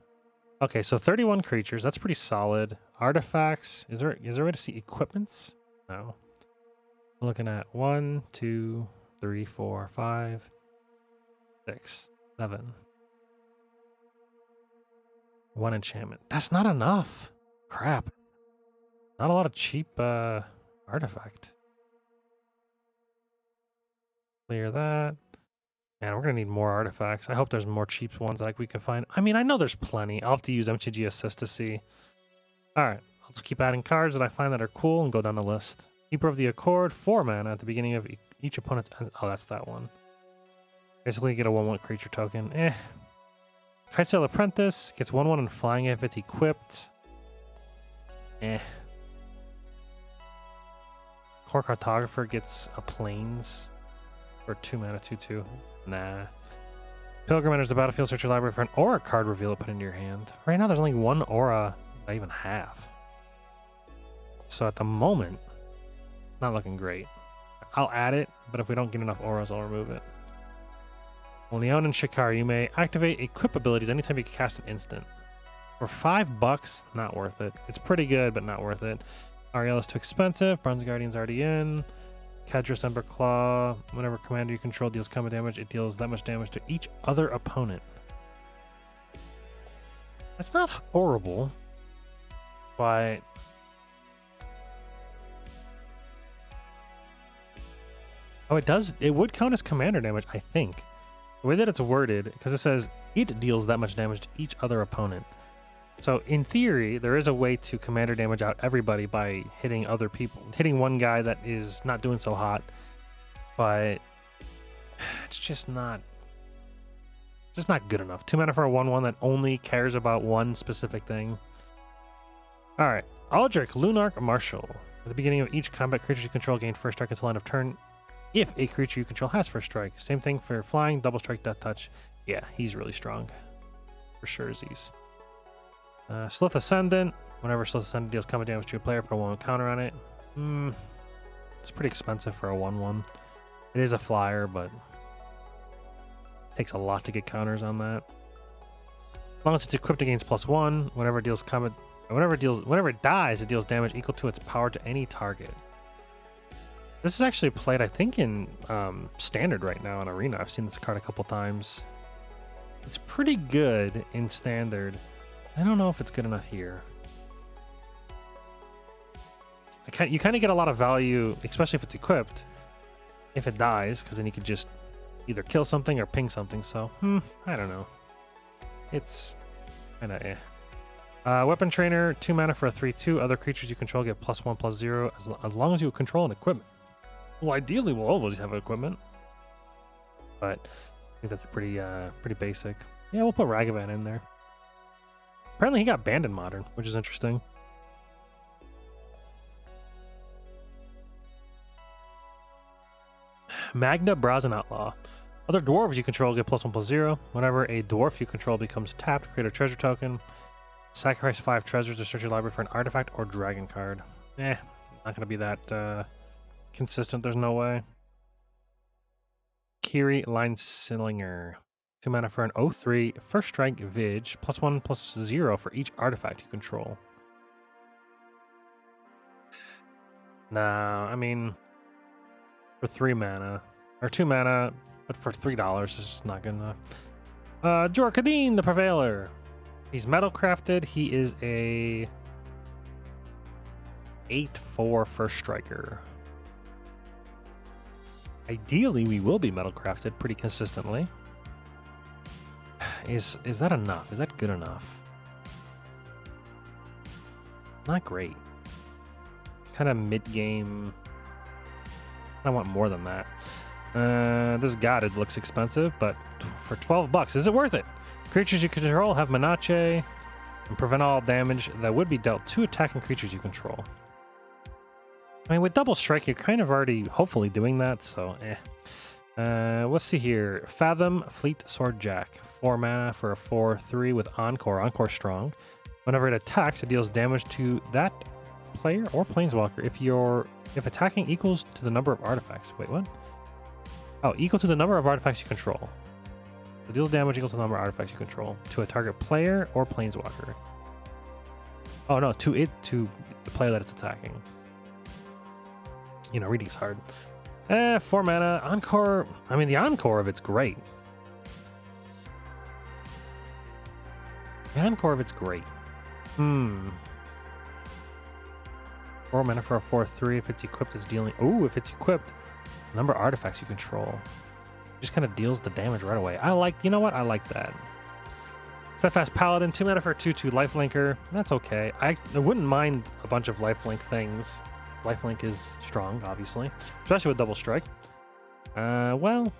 A: Okay, so 31 creatures. That's pretty solid. Artifacts. Is there a way to see equipments? No. We're looking at 1, 2, 3, 4, 5, 6, 7. 1 enchantment. That's not enough. Crap. Not a lot of cheap artifact. Clear that. And we're going to need more artifacts. I hope there's more cheap ones like we can find. I mean, I know there's plenty. I'll have to use MTG Assist to see. All right. I'll just keep adding cards that I find that are cool and go down the list. Keeper of the Accord, 4 mana at the beginning of each opponent's end. Oh, that's that one. Basically, you get a 1/1 creature token. Kitesail Apprentice gets 1/1 and flying if it's equipped. Core Cartographer gets a Plains for 2 mana, 2/2. Nah. Pilgrim enters the battlefield, search your library for an aura card, reveal it, put it into your hand. Right now, there's only 1 aura I even have. So at the moment, not looking great. I'll add it, but if we don't get enough auras, I'll remove it. On Leon and Shikari, you may activate equip abilities anytime you can cast an instant. For $5, not worth it. It's pretty good, but not worth it. Ariel is too expensive. Bronze Guardian's already in. Kadris Emberclaw. Whenever commander you control deals combat damage, it deals that much damage to each other opponent. That's not horrible, but oh, it does. It would count as commander damage, I think. The way that it's worded, because it says it deals that much damage to each other opponent. So in theory, there is a way to commander damage out everybody by hitting other people, hitting one guy that is not doing so hot, but it's just not good enough. 2 mana for a 1/1 that only cares about one specific thing. All right, Aldrick, Lunar, Marshal. At the beginning of each combat, creature you control gain first strike until end of turn. If a creature you control has first strike. Same thing for flying, double strike, death touch. Yeah, he's really strong. For sure, Z's. Slith Ascendant. Whenever Slith Ascendant deals combat damage to a player, put a 1/1 counter on it. It's pretty expensive for a 1/1. It is a flyer, but it takes a lot to get counters on that. As long as it's equipped against +1, whenever it deals combat, whenever it dies, it deals damage equal to its power to any target. This is actually played, I think, in Standard right now in Arena. I've seen this card a couple times. It's pretty good in Standard. I don't know if it's good enough here. You kind of get a lot of value, especially if it's equipped, if it dies, because then you could just either kill something or ping something. So, I don't know. It's kind of Weapon Trainer, 2 mana for a 3/2. Other creatures you control get +1/+0 as long as you control an equipment. Well, ideally, we'll always have equipment, but I think that's pretty basic. Yeah, we'll put Ragavan in there. Apparently, he got banned in Modern, which is interesting. Magna, Brazen Outlaw. Other dwarves you control get +1/+0. Whenever a dwarf you control becomes tapped, create a treasure token. Sacrifice 5 treasures to search your library for an artifact or dragon card. Not going to be that consistent. There's no way. Kiri, Lineslinger. 2 mana for an 0/3 first strike Vig, +1/+0 for each artifact you control. Nah, I mean, for 3 mana, or 2 mana, but for $3 is not good enough. Jorkadeen, the Prevailer. He's metal crafted. He is a 8/4 first striker. Ideally, we will be metal crafted pretty consistently. Is that enough? Is that good enough? Not great. Kind of mid-game. I want more than that. This Godded looks expensive, but for $12, is it worth it? Creatures you control have Menace and prevent all damage that would be dealt to attacking creatures you control. I mean, with double strike, you're kind of already hopefully doing that, so let's see here. Fathom, Fleet Sword Jack. 4 mana for a 4/3 with Encore. Encore strong. Whenever it attacks, it deals damage to that player or planeswalker if attacking equals to the number of artifacts. Wait, what? Oh, equal to the number of artifacts you control. It deals damage equal to the number of artifacts you control to a target player or planeswalker. Oh no, to the player that it's attacking. You know, reading's hard. 4 mana. Encore. I mean, the Encore of it's great. The Encore of it's great. 4 mana for a 4/3. If it's equipped, it's dealing. Ooh, if it's equipped, number of artifacts you control. Just kind of deals the damage right away. You know what? I like that. Steadfast Paladin, 2 mana for a 2/2 lifelinker. That's okay. I wouldn't mind a bunch of lifelink things. Lifelink is strong, obviously, especially with double strike. Well,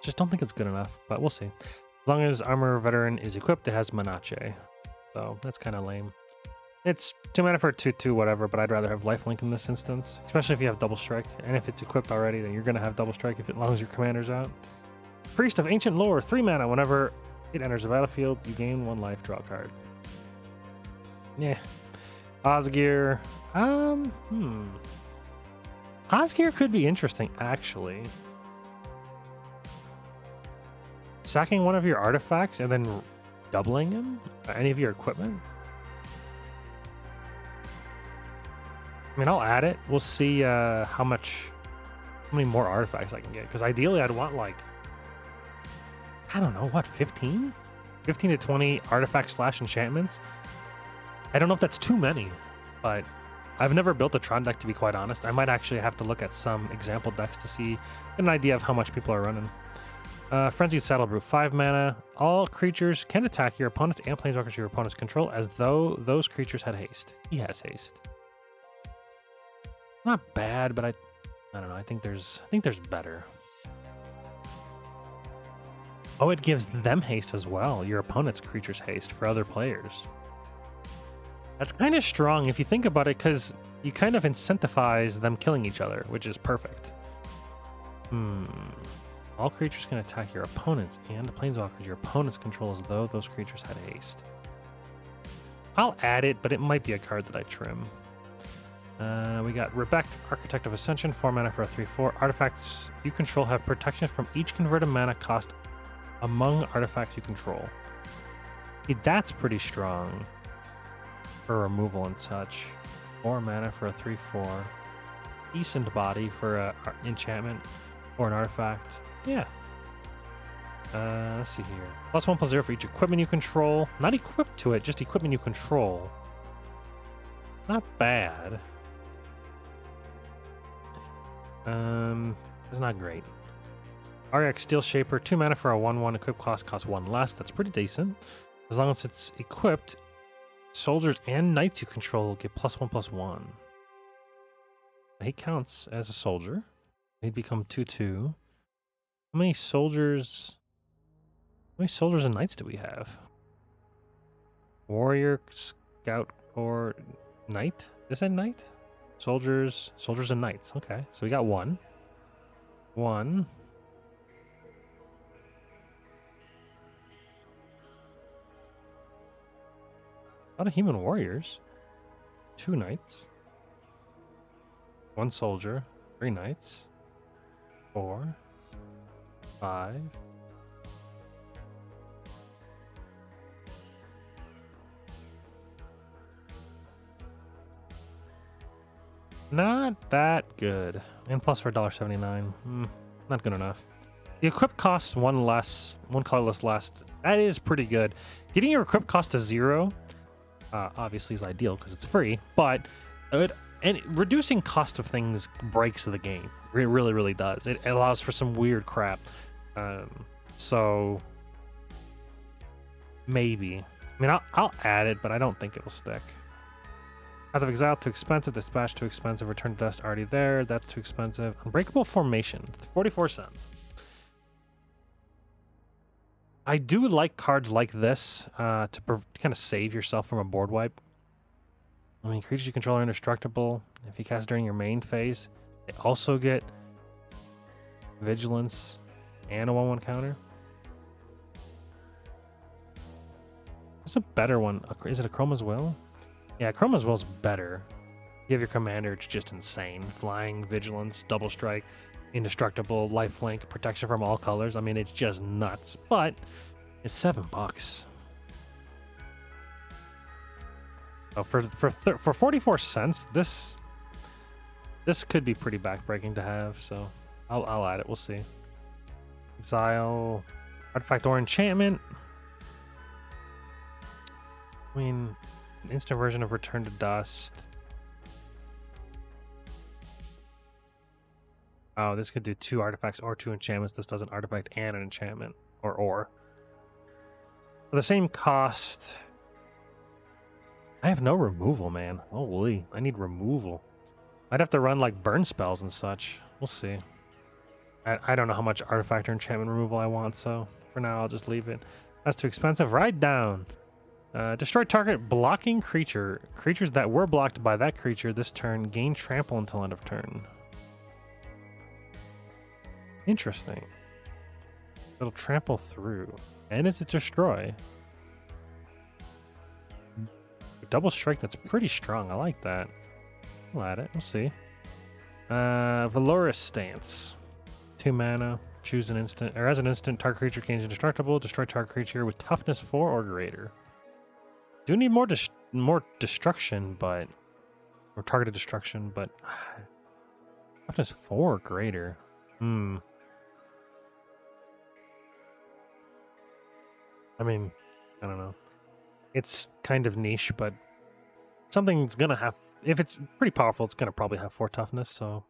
A: just don't think it's good enough, but we'll see. As long as Armor Veteran is equipped, it has Manache. So that's kind of lame. It's 2 mana for a 2/2, whatever, but I'd rather have lifelink in this instance, especially if you have double strike. And if it's equipped already, then you're going to have double strike as long as your commander's out. Priest of Ancient Lore, 3 mana. Whenever it enters the battlefield, you gain 1 life, draw a card. Yeah. Osgir. Osgir could be interesting, actually. Sacking one of your artifacts and then doubling him? Any of your equipment? I mean, I'll add it. We'll see how many more artifacts I can get. Because ideally, I'd want like, I don't know, what, 15? 15 to 20 artifacts / enchantments. I don't know if that's too many, but I've never built a Tron deck, to be quite honest. I might actually have to look at some example decks to see an idea of how much people are running. Frenzied Saddlebrute, 5 mana. All creatures can attack your opponents and planeswalkers your opponents control as though those creatures had haste. He has haste. Not bad, but I don't know. I think there's better. Oh, it gives them haste as well. Your opponent's creatures haste for other players. That's kind of strong if you think about it, because you kind of incentivize them killing each other, which is perfect. All creatures can attack your opponents and planeswalkers your opponents control as though those creatures had haste. I'll add it, but it might be a card that I trim. We got Rebek, Architect of Ascension, 4 mana for a 3/4. Artifacts you control have protection from each converted mana cost among artifacts you control. See, that's pretty strong for removal and such. 4 mana for a 3/4. Decent body for an enchantment or an artifact. Yeah. Let's see here. +1/+0 for each equipment you control. Not equipped to it, just equipment you control. Not bad. It's not great. RX Steel Shaper, 2 mana for a 1/1. Equip costs 1 less. That's pretty decent. As long as it's equipped, soldiers and knights you control will get +1/+1. He counts as a soldier. He'd become 2/2. How many soldiers and knights do we have? Warrior, Scout, or Knight? Is that Knight? Soldiers and Knights. Okay, so we got 1. 1. A lot of human warriors. 2 knights. 1 soldier. 3 knights. 4. 5. Not that good. And plus for $1.79. Not good enough. The equip costs 1 less, 1 colorless less. That is pretty good. Getting your equip cost to 0, obviously is ideal because it's free, but reducing cost of things breaks the game. It really, really does. It allows for some weird crap. So maybe. I mean, I'll add it, but I don't think it will stick. Path of Exile, too expensive. Dispatch, too expensive. Return to Dust, already there. That's too expensive. Unbreakable Formation, 44 cents. I do like cards like this to kind of save yourself from a board wipe. I mean, creatures you control are indestructible. If you cast during your main phase, they also get Vigilance and a 1/1 counter. What's a better one? Is it a Chroma's Will? Yeah, Chroma's Will's better. You have your commander, it's just insane. Flying, Vigilance, double strike. indestructible, lifelink, protection from all colors. I mean, it's just nuts. But it's $7. So for 44 cents, this could be pretty backbreaking to have. So I'll add it. We'll see. Exile, artifact or enchantment. I mean, an instant version of Return to Dust. Oh, this could do 2 artifacts or 2 enchantments. This does an artifact and an enchantment. Or. For the same cost. I have no removal, man. Holy, I need removal. I'd have to run like burn spells and such. We'll see. I don't know how much artifact or enchantment removal I want, so for now I'll just leave it. That's too expensive. Write down. Destroy target blocking creature. Creatures that were blocked by that creature this turn gain trample until end of turn. Interesting. It'll trample through. And it's a destroy. Double strike, that's pretty strong. I like that. We'll add it. We'll see. Valorous Stance. 2 mana. Choose an instant. Or as an instant, target creature gains indestructible. Destroy target creature with toughness 4 or greater. Do need more destruction, but... Or targeted destruction, but... Toughness 4 or greater. I mean, I don't know. It's kind of niche, but something's gonna have... If it's pretty powerful, it's gonna probably have 4 toughness, so...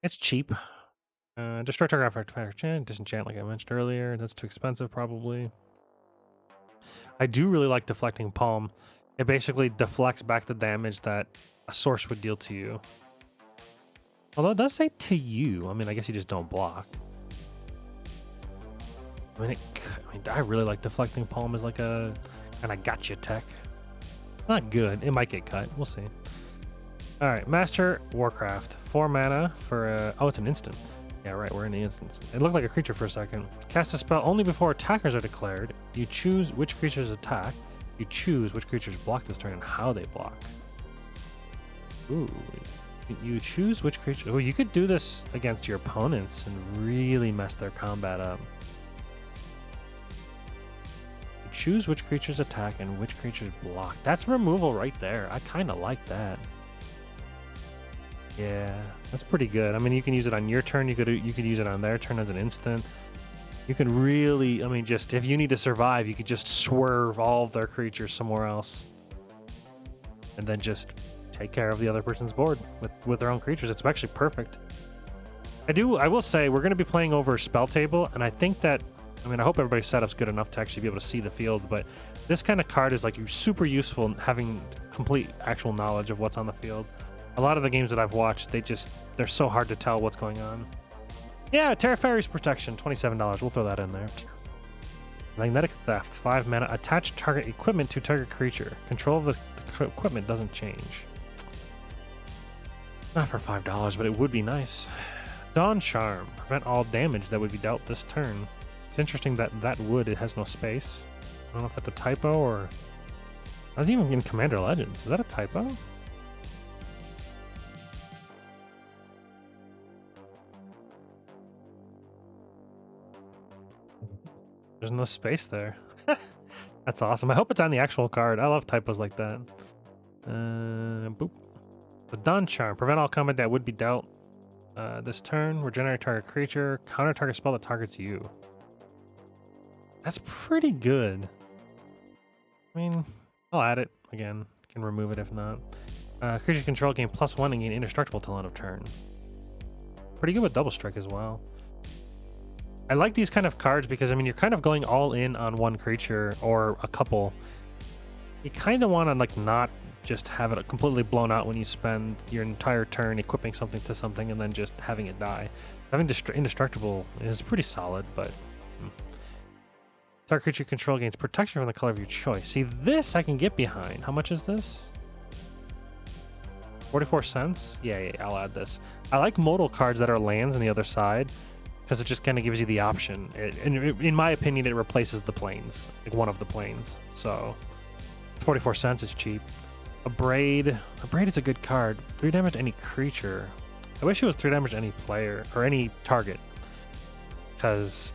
A: It's cheap. Destroy target artifact, disenchant like I mentioned earlier. That's too expensive, probably. I do really like Deflecting Palm. It basically deflects back the damage that a source would deal to you. Although it does say to you. I mean, I guess you just don't block. I mean, I really like Deflecting Palm as like a kind of gotcha tech. Not good. It might get cut. We'll see. All right, Master Warcraft. 4 mana for oh, it's an instant. Yeah, right, we're in the instance. It looked like a creature for a second. Cast a spell only before attackers are declared. You choose which creatures attack. You choose which creatures block this turn and how they block. Ooh. You choose which creature... Oh, you could do this against your opponents and really mess their combat up. You choose which creatures attack and which creatures block. That's removal right there. I kind of like that. Yeah, that's pretty good. I mean, you can use it on your turn. You could use it on their turn as an instant. You can really, I mean, just if you need to survive, you could just swerve all of their creatures somewhere else, and then just take care of the other person's board with their own creatures. It's actually perfect. I will say we're going to be playing over Spell Table, and I think that, I mean, I hope everybody's setup's good enough to actually be able to see the field. But this kind of card is like super useful in having complete actual knowledge of what's on the field. A lot of the games that I've watched, they're so hard to tell what's going on. Yeah, Terra Fairy's Protection, $27. We'll throw that in there. Magnetic Theft, 5 mana. Attach target equipment to target creature. Control of the equipment doesn't change. Not for $5, but it would be nice. Dawn Charm, prevent all damage that would be dealt this turn. It's interesting that it has no space. I don't know if that's a typo or... That's even in Commander Legends. Is that a typo? There's no space there. That's awesome. I hope it's on the actual card. I love typos like that. Boop. The Dawn Charm. Prevent all combat that would be dealt this turn. Regenerate target creature. Counter target spell that targets you. That's pretty good. I mean, I'll add it again. Can remove it if not. Creature control gain +1 and gain indestructible till end of turn. Pretty good with double strike as well. I like these kind of cards because, I mean, you're kind of going all in on one creature or a couple. You kind of want to, like, not just have it completely blown out when you spend your entire turn equipping something to something and then just having it die. Having indestructible is pretty solid, but... Target creature control gains protection from the color of your choice. See, this I can get behind. How much is this? 44 cents? Yeah, I'll add this. I like modal cards that are lands on the other side, because it just kind of gives you the option. In my opinion, it replaces the planes, like one of the planes. So 44 cents is cheap. A Braid is a good card. 3 damage to any creature. I wish it was 3 damage to any player or any target, because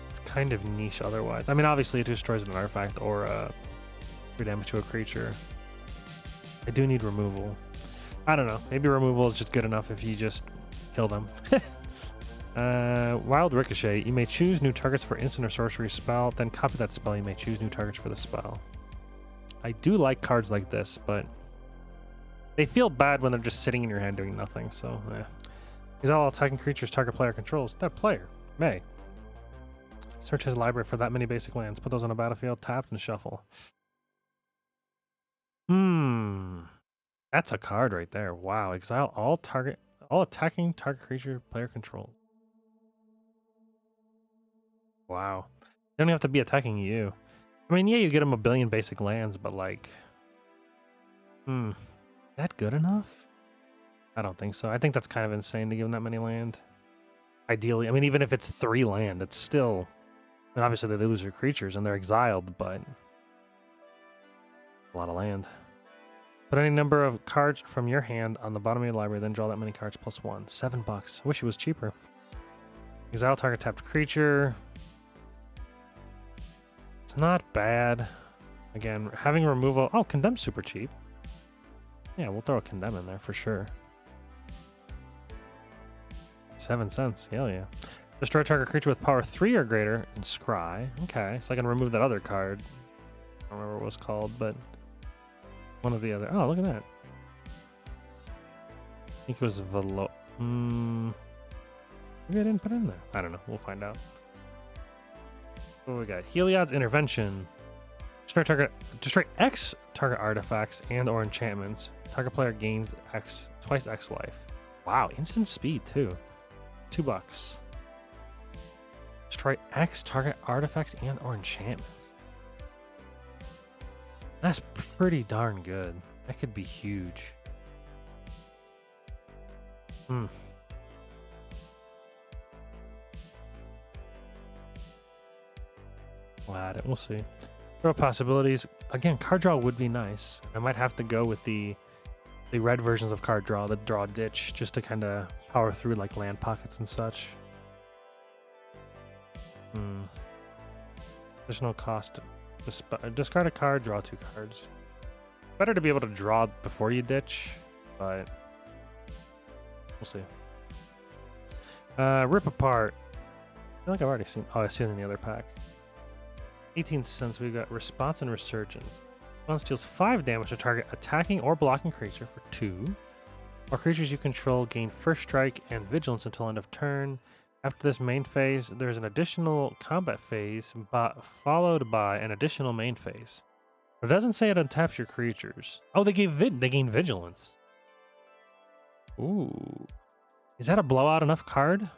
A: it's kind of niche otherwise. I mean, obviously it destroys an artifact or 3 damage to a creature. I do need removal. I don't know. Maybe removal is just good enough if you just kill them. Wild Ricochet. You may choose new targets for instant or sorcery spell, then copy that spell. You may choose new targets for the spell. I do like cards like this, but they feel bad when they're just sitting in your hand doing nothing, so These all attacking creatures target player controls. That player may search his library for that many basic lands, put those on a battlefield, tap, and shuffle. That's a card right there. Wow. Exile all attacking target creature player control. Wow. They don't have to be attacking you. I mean, yeah, you get them a billion basic lands, but like, that good enough? I don't think so. I think that's kind of insane to give them that many land. Ideally, I mean, even if it's 3 land, it's still, and obviously they lose their creatures and they're exiled, but a lot of land. Put any number of cards from your hand on the bottom of your library, then draw that many cards plus 1. $7. Wish it was cheaper. Exile target tapped creature. It's not bad. Again, having removal. Oh, Condemn's super cheap. Yeah, we'll throw a Condemn in there for sure. 7 cents. Hell yeah. Destroy target creature with power 3 or greater and scry. Okay, so I can remove that other card. I don't remember what it was called, but one of the other. Oh, look at that. I think it was Velo. Maybe I didn't put it in there. I don't know. We'll find out. What do we got? Heliod's Intervention. Destroy X target artifacts and or enchantments. Target player gains twice X life. Wow, instant speed too. $2. Destroy X target artifacts and or enchantments. That's pretty darn good. That could be huge. We'll add it. We'll see. Draw possibilities. Again, card draw would be nice. I might have to go with the red versions of card draw, the draw ditch, just to kind of power through like land pockets and such. Additional cost. Discard a card, draw 2 cards. Better to be able to draw before you ditch, but we'll see. Rip Apart. I feel like I've already seen. Oh, I've seen it in the other pack. 18 cents. We've got Response and Resurgence. Response deals 5 damage to target attacking or blocking creature for 2. Or creatures you control gain first strike and vigilance until end of turn. After this main phase, there's an additional combat phase followed by an additional main phase. But it doesn't say it untaps your creatures. Oh, they gain vigilance. Ooh. Is that a blowout enough card?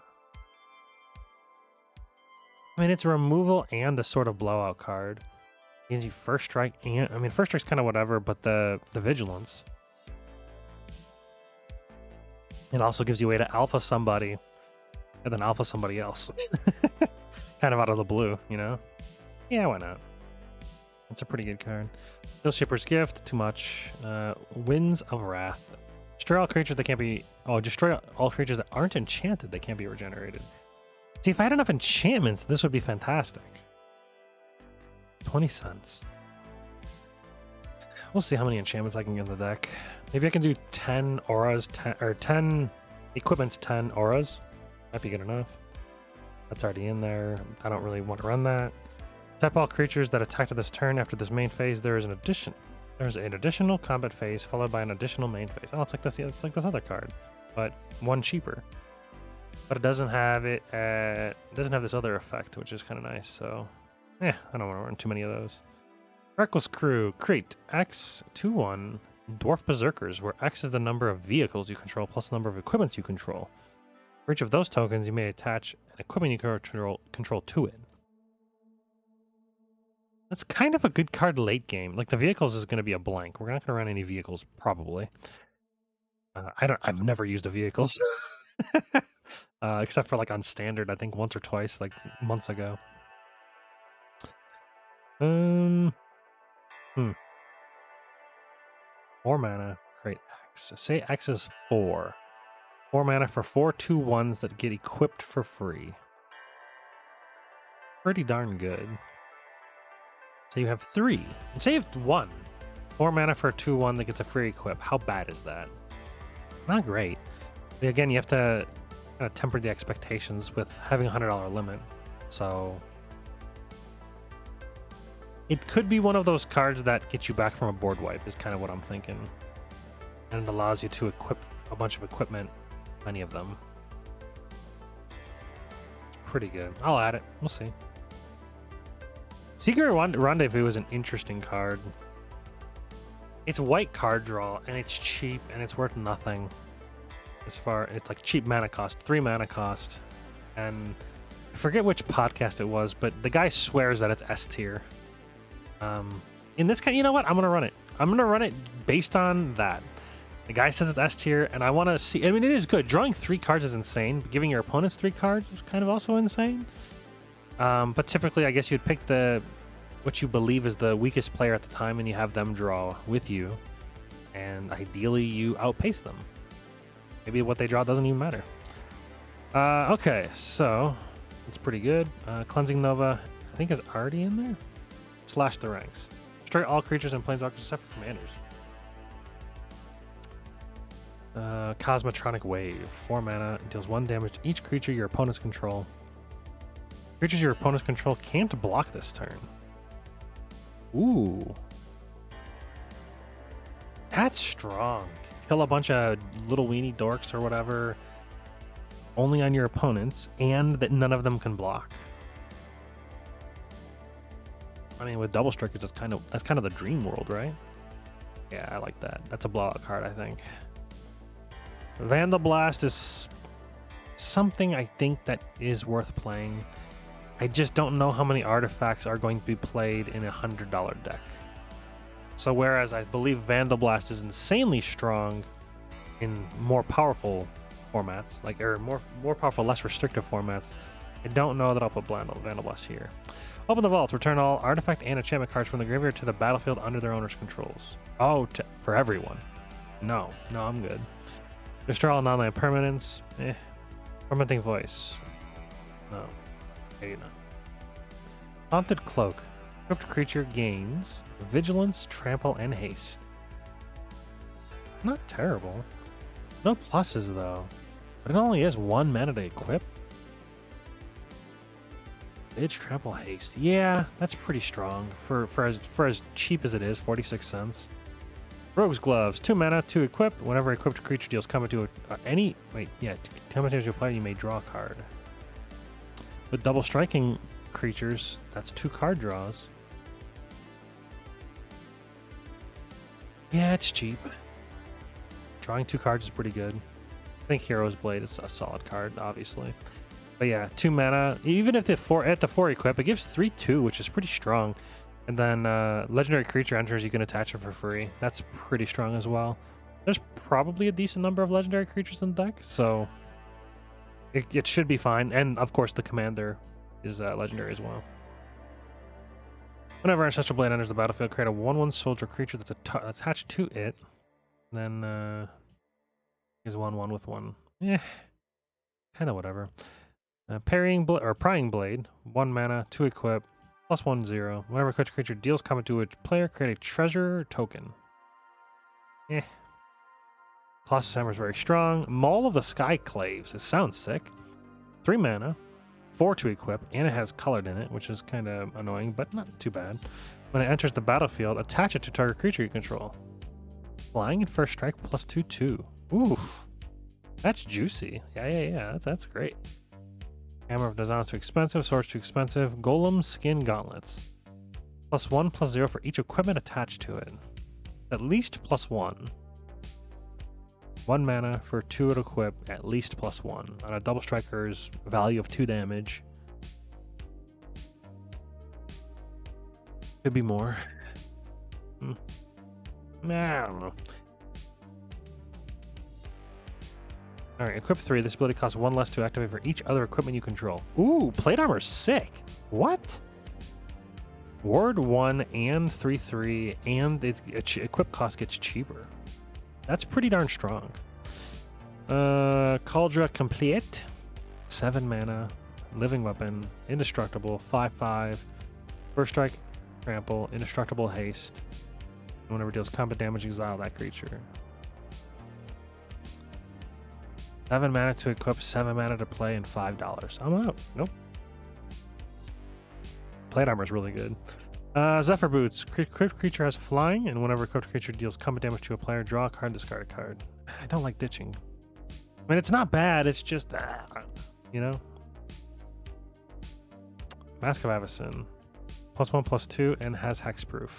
A: I mean, it's a removal and a sort of blowout card. Gives you first strike and, I mean, first strike's kind of whatever, but the vigilance. It also gives you a way to alpha somebody and then alpha somebody else. Kind of out of the blue, you know? Yeah, why not? That's a pretty good card. Steel Shipper's Gift, too much. Winds of Wrath. Destroy all creatures that can't be... Oh, destroy all creatures that aren't enchanted that can't be regenerated. See, if I had enough enchantments, this would be fantastic. 20 cents. We'll see how many enchantments I can get in the deck. Maybe I can do 10 auras, 10 equipments, 10 auras. Might be good enough. That's already in there. I don't really want to run that. Tap all creatures that attack to this turn after this main phase. There's an additional combat phase followed by an additional main phase. Oh, it's like this. It's like this other card, but one cheaper. But it doesn't have it. It doesn't have this other effect, which is kind of nice. So, I don't want to run too many of those. Reckless Crew, Crate, X 2/1, Dwarf Berserkers, where X is the number of vehicles you control plus the number of equipments you control. For each of those tokens, you may attach an equipment you control to it. That's kind of a good card late game. Like the vehicles is going to be a blank. We're not going to run any vehicles probably. I've never used a vehicles. Except for like on standard, I think once or twice, like months ago. More mana, Crate X. Say X is 4. 4 mana for 4 2/1s that get equipped for free. Pretty darn good. So you have 3. And say you have 1. 4 mana for a 2/1 that gets a free equip. How bad is that? Not great. But again, you have to kind of temper the expectations with having a $100 limit. So it could be one of those cards that gets you back from a board wipe is kind of what I'm thinking. And it allows you to equip a bunch of equipment, many of them. It's pretty good. I'll add it. We'll see. Secret Rendezvous is an interesting card. It's white card draw, and it's cheap, and it's worth nothing. It's like cheap mana cost, 3 mana cost. And I forget which podcast it was, but the guy swears that it's S tier. In this kind, you know what? I'm going to run it. I'm going to run it based on that. The guy says it's S tier, and I want to see. I mean, it is good. Drawing 3 cards is insane. But giving your opponents 3 cards is kind of also insane. But typically, I guess you'd pick what you believe is the weakest player at the time, and you have them draw with you. And ideally, you outpace them. Maybe what they draw doesn't even matter. Okay, so it's pretty good. Cleansing Nova, I think, is already in there. Slash the ranks. Destroy all creatures and planeswalkers except for commanders. Cosmotronic Wave, 4 mana, deals 1 damage to each creature your opponents control. Creatures your opponents control can't block this turn. Ooh. That's strong. Kill a bunch of little weenie dorks or whatever, only on your opponents, and that none of them can block. I mean, with double strikers, that's kind of the dream world, right? Yeah, I like that. That's a blowout card, I think. Vandal Blast is something I think that is worth playing. I just don't know how many artifacts are going to be played in a $100 deck. So whereas I believe Vandal Blast is insanely strong in more powerful formats, or more powerful, less restrictive formats, I don't know that I'll put Vandal Blast here. Open the vault. Return all artifact and enchantment cards from the graveyard to the battlefield under their owner's controls. Oh, for everyone. No, I'm good. Destroy all non-land permanents. Tormenting Voice. No. Maybe not. Haunted Cloak. Equipped creature gains Vigilance, Trample, and Haste. Not terrible. No pluses, though. But it only has 1 mana to equip. Edge, Trample, Haste. Yeah, that's pretty strong for as cheap as it is, 46 cents. Rogue's Gloves, 2 mana, 2 equip. Whenever equipped creature deals combat to combat to a player, you may draw a card. With double striking creatures, that's 2 card draws. Yeah, it's cheap. Drawing 2 cards is pretty good. I think Hero's Blade is a solid card, obviously. But yeah, 2 mana. Even if at the 4 equip, it gives 3/2, which is pretty strong. And then legendary creature enters, you can attach it for free. That's pretty strong as well. There's probably a decent number of legendary creatures in the deck, so it should be fine. And of course, the commander is legendary as well. Whenever Ancestral Blade enters the battlefield, create a 1/1 soldier creature that's attached to it. And then is 1/1 with 1. Kind of whatever. Prying Blade, 1 mana, 2 equip, +1/0. Whenever equipped creature deals combat to a player, create a treasure token. Colossus Hammer is very strong. Maul of the Skyclaves. It sounds sick. 3 mana, 4 to equip, and it has colored in it, which is kind of annoying, but not too bad. When it enters the battlefield, attach it to target creature you control. Flying and first strike +2/2. Ooh, that's juicy. Yeah. That's great. Hammer of Design is too expensive. Sword's too expensive. Golem Skin Gauntlets. +1/+0 for each equipment attached to it. At least +1. 1 mana for 2 to equip, at least +1. On a double striker's value of 2 damage. Could be more. Nah, I don't know. Alright, equip 3. This ability costs 1 less to activate for each other equipment you control. Ooh, plate armor's sick. What? Ward 1 and 3/3, and its equip cost gets cheaper. That's pretty darn strong. Cauldra Complete. 7 mana. Living Weapon. Indestructible. 5/5. First strike. Trample. Indestructible haste. Whenever it deals combat damage, exile that creature. 7 mana to equip, 7 mana to play, and $5. I'm out. Nope. Plate armor is really good. Zephyr Boots. Equipped creature has flying, and whenever equipped creature deals combat damage to a player, draw a card, discard a card. I don't like ditching. I mean, it's not bad. It's just, you know? Mask of Avacyn. +1/+2 and has hexproof.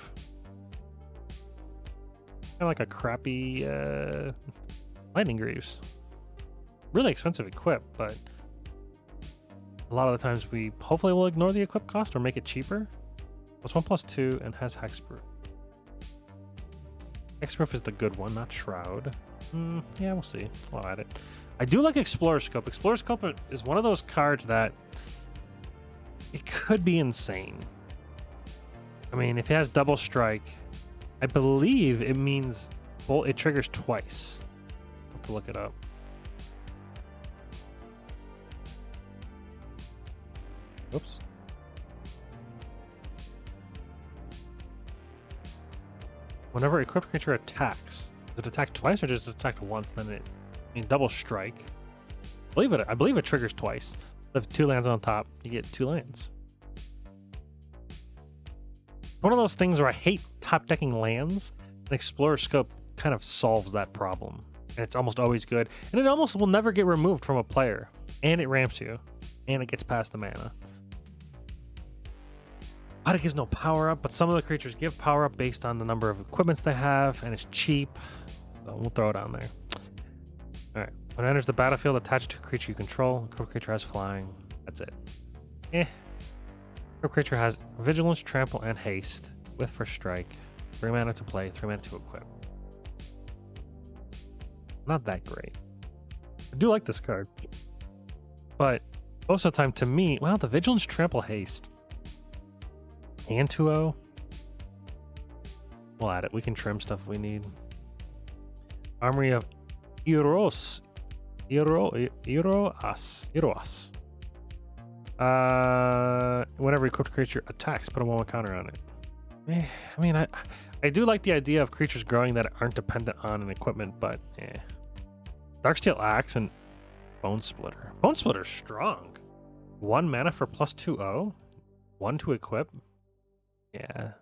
A: Kind of like a crappy Lightning Greaves. Really expensive equip, but a lot of the times we hopefully will ignore the equip cost or make it cheaper. +1/+2 and has hexproof. Hexproof is the good one, not Shroud. Yeah, we'll see. I'll add it. I do like Explorer Scope. Explorer Scope is one of those cards that it could be insane. I mean, if it has double strike, I believe it means it triggers twice. I'll have to look it up. Oops. Whenever equipped creature attacks, does it attack twice or just attack once? Then it, double strike. I believe it triggers twice. If 2 lands on top, you get 2 lands. One of those things where I hate top decking lands, and Explorer Scope kind of solves that problem. And it's almost always good, and it almost will never get removed from a player. And it ramps you, and it gets past the mana. But it gives no power up, but some of the creatures give power up based on the number of equipments they have, and it's cheap. So we'll throw it on there. Alright. When it enters the battlefield, attach it to a creature you control. A creature has flying. That's it. A creature has vigilance, trample, and haste with first strike. 3 mana to play, 3 mana to equip. Not that great. I do like this card. But most of the time, to me, well, the vigilance, trample, haste. And 2/0. We'll add it. We can trim stuff if we need. Armory of Eros. Eros. Whenever equipped creature attacks, put a 1/1 counter on it. I mean, I do like the idea of creatures growing that aren't dependent on an equipment, but Darksteel Axe and Bone Splitter. Bone Splitter's strong. 1 mana for +2/0. 1 to equip. Yeah.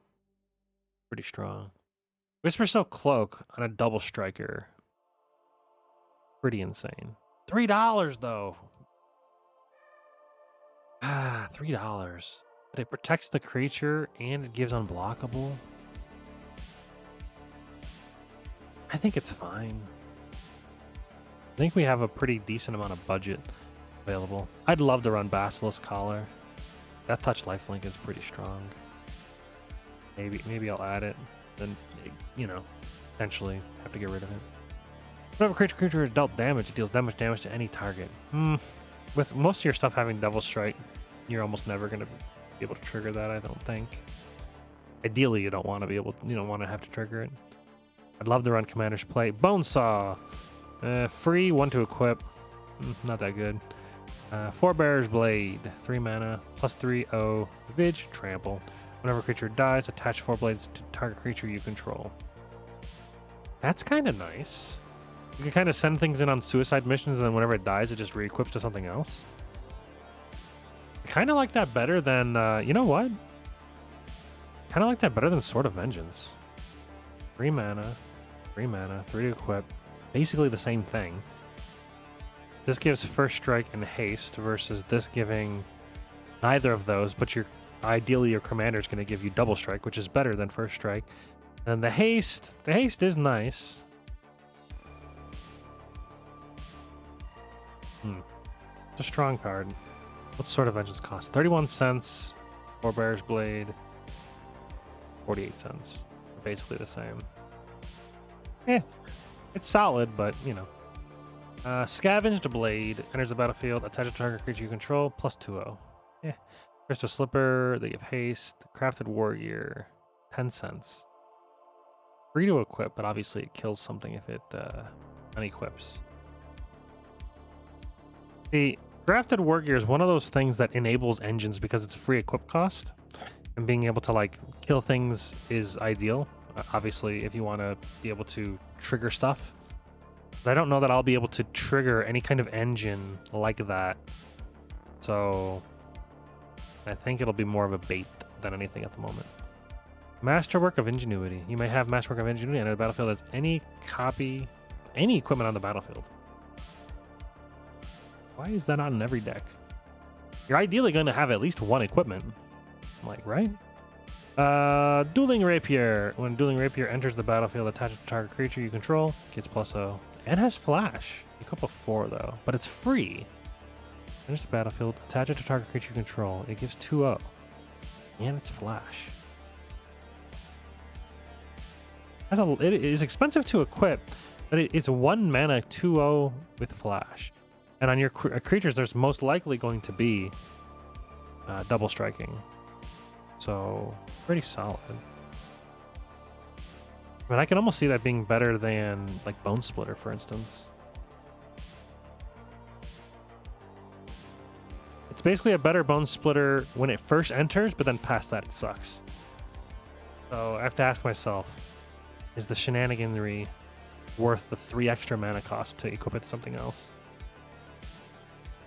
A: Pretty strong. Whispersoul Cloak on a double striker. Pretty insane. $3 though. $3. But it protects the creature and it gives unblockable. I think it's fine. I think we have a pretty decent amount of budget available. I'd love to run Basilisk Collar. That touch lifelink is pretty strong. Maybe I'll add it. Then, potentially have to get rid of it. Whenever creature is dealt damage, it deals that much damage to any target. With most of your stuff having double strike, you're almost never going to be able to trigger that, I don't think. Ideally, you don't want to have to trigger it. I'd love to run Commander's Play. Bonesaw! Free, 1 to equip. Not that good. Forebear's Blade, 3 mana, +3/0, Vig, Trample. Whenever a creature dies, attach 4 blades to target creature you control. That's kind of nice. You can kind of send things in on suicide missions, and then whenever it dies, it just re-equips to something else. I kind of like that better than, you know what? Kind of like that better than Sword of Vengeance. 3 mana, 3 mana, 3 to equip. Basically the same thing. This gives first strike and haste versus this giving neither of those, but ideally your commander is going to give you double strike, which is better than first strike. And the haste is nice. It's a strong card. What's Sword of Vengeance cost? 31 cents. Forebear's Blade, 48 cents. Basically the same. It's solid, but Scavenged Blade enters the battlefield. Attach a target creature you control. +2/0. Crystal Slipper. They give haste. Crafted War Gear. 10 cents. free to equip, but obviously it kills something if it unequips. The Grafted Wargear is one of those things that enables engines because it's free equip cost, and being able to like kill things is ideal. Obviously, if you want to be able to trigger stuff. But I don't know that I'll be able to trigger any kind of engine like that. So I think it'll be more of a bait than anything at the moment. Masterwork of Ingenuity. You may have Masterwork of Ingenuity on a battlefield as any copy, any equipment on the battlefield. Why is that not in every deck? You're ideally going to have at least one equipment. Like, right? Dueling Rapier. When Dueling Rapier enters the battlefield, attach it to target creature you control. Gets +0. And has Flash. Equip a 4 though. But it's free. Enters the battlefield, attach it to target creature you control. It gives 2/0. And it's Flash. It is expensive to equip, but it's 1 mana 2/0 with Flash. And on your creatures, there's most likely going to be double striking. So, pretty solid. But I can almost see that being better than like Bone Splitter, for instance. It's basically a better Bone Splitter when it first enters, but then past that it sucks. So I have to ask myself, is the shenaniganry worth the 3 extra mana cost to equip it to something else?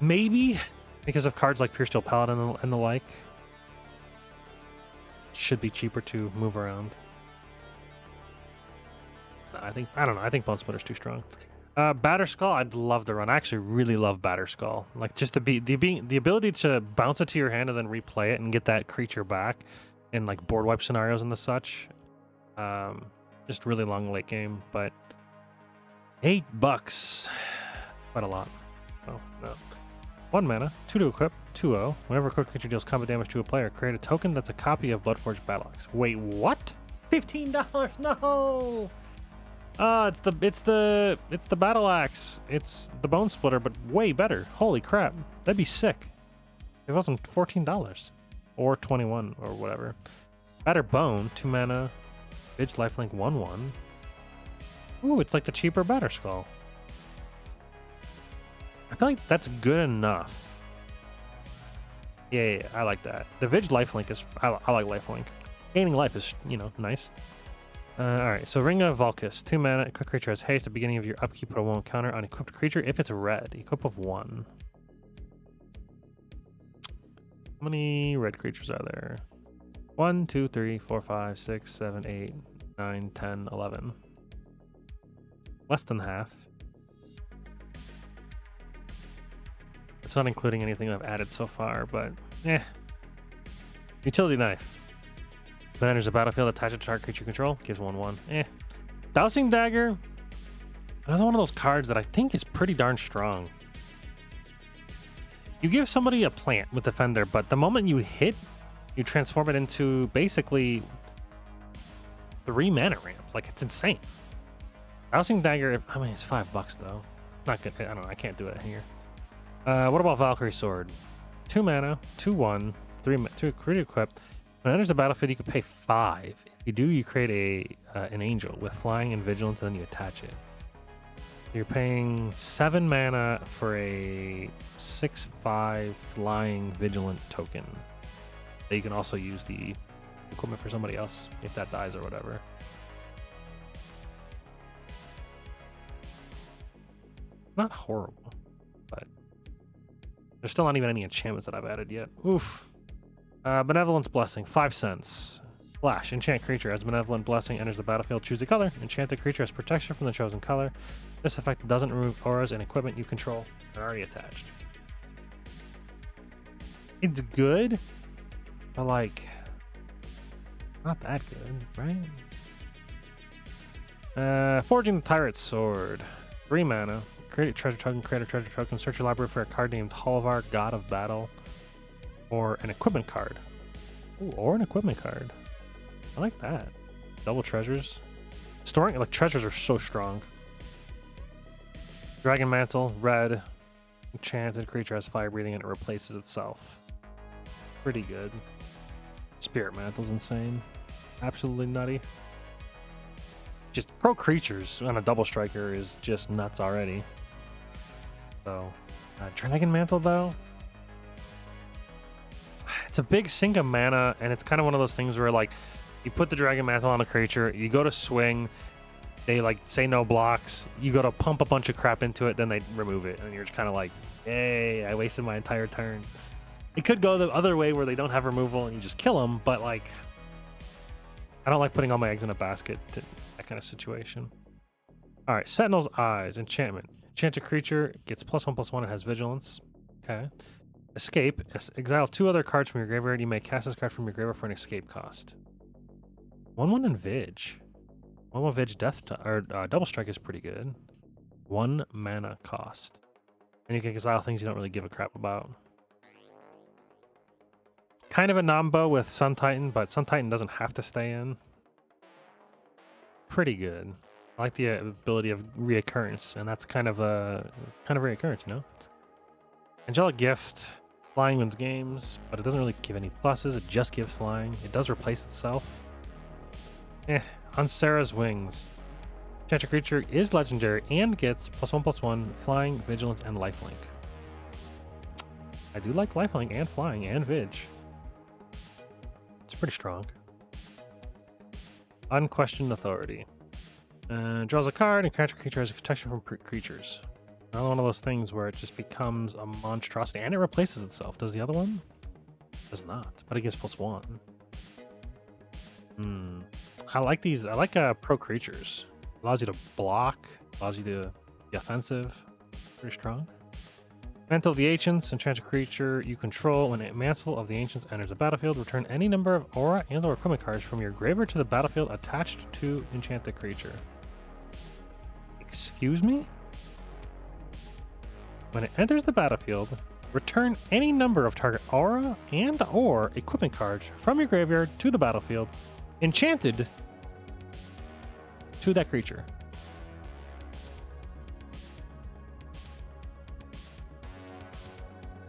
A: Maybe, because of cards like Pure Steel Paladin and the like. Should be cheaper to move around. I don't know. I think Bone Splitter's too strong. Batterskull, I'd love to run. I actually really love Batterskull. Like just to be the ability to bounce it to your hand and then replay it and get that creature back in like board wipe scenarios and the such. Just really long late game, but $8, quite a lot. Oh no. 1 mana, 2 to equip, 2/0. Whenever a creature deals combat damage to a player, create a token that's a copy of Bloodforged Battle Axe. Wait, what? $15? No. It's the Battle Axe. It's the Bone Splitter, but way better. Holy crap, that'd be sick. It wasn't $14 or 21 or whatever. Batter Bone, 2 mana, Bitch Lifelink 1/1. Ooh, it's like the cheaper Batterskull. I feel like that's good enough. Yeah, I like that. The Vig Lifelink is... I like Lifelink. Gaining life is, nice. Alright, so Ring of Valkus. 2 mana, a creature has haste. At the beginning of your upkeep, put a 1 counter on equipped creature if it's red. Equip of 1. How many red creatures are there? 1, 2, 3, 4, 5, 6, 7, 8, 9, 10, 11. Less than half. It's not including anything I've added so far, but Utility Knife. When enters a battlefield, attach it to target creature control. Gives 1/1. Dowsing Dagger. Another one of those cards that I think is pretty darn strong. You give somebody a plant with Defender, but the moment you hit, you transform it into basically 3 mana ramp. Like, it's insane. Dowsing Dagger, it's $5 though. Not good. I don't know. I can't do it here. What about Valkyrie Sword? 2 mana, 2/1, 3 creature equip. When it enters the battlefield, you can pay 5. If you do, you create an angel with flying and vigilance, and then you attach it. You're paying 7 mana for a 6/5 flying vigilant token. That you can also use the equipment for somebody else if that dies or whatever. Not horrible, but there's still not even any enchantments that I've added yet. Oof. Benevolence Blessing, 5 cents. Flash, enchant creature. As Benevolent Blessing enters the battlefield, choose the color. Enchant the creature as protection from the chosen color. This effect doesn't remove auras and equipment you control. They're already attached. It's good, but like, not that good, right? Forging the Tyrant's Sword. 3 mana. Create a treasure token, create a treasure token. Search your library for a card named Halvar, God of Battle. Or an equipment card. Ooh, or an equipment card. I like that. Double treasures. Storing, like, treasures are so strong. Dragon Mantle, red. Enchanted creature has fire breathing and it replaces itself. Pretty good. Spirit Mantle's insane. Absolutely nutty. just pro creatures on a double striker is just nuts already. So, Dragon Mantle though, it's a big sink of mana, and it's kind of one of those things where like you put the Dragon Mantle on a creature, you go to swing, they like say no blocks, you go to pump a bunch of crap into it, then they remove it, and you're just kind of like, yay, I wasted my entire turn. It could go the other way where they don't have removal and you just kill them, but like, I don't like putting all my eggs in a basket to that kind of situation. All right, Sentinel's Eyes, enchantment. Enchant a creature, gets +1/+1, it has vigilance. Okay. Escape, exile 2 other cards from your graveyard. You may cast this card from your graveyard for an escape cost. 1/1 and Vig. 1/1 Vig double strike is pretty good. 1 mana cost. And you can exile things you don't really give a crap about. Kind of a nombo with Sun Titan, but Sun Titan doesn't have to stay in. Pretty good. I like the ability of reoccurrence, and that's kind of reoccurrence, you know? Angelic Gift, flying wins games, but it doesn't really give any pluses. It just gives flying. It does replace itself. On Sarah's Wings. Enchant a creature is legendary and gets +1/+1, flying, vigilance, and lifelink. I do like lifelink and flying and vig. It's pretty strong. Unquestioned Authority. Draws a card, and creature has a protection from creatures. Another one of those things where it just becomes a monstrosity, and it replaces itself. Does the other one? Does not, but it gives +1. I like these. I like pro creatures. Allows you to block, allows you to be offensive. Pretty strong. Mantle of the Ancients. Enchant a creature you control. When a Mantle of the Ancients enters the battlefield, return any number of aura and or equipment cards from your graveyard to the battlefield attached to enchanted creature. Excuse me? When it enters the battlefield, return any number of target aura and or equipment cards from your graveyard to the battlefield, enchanted to that creature.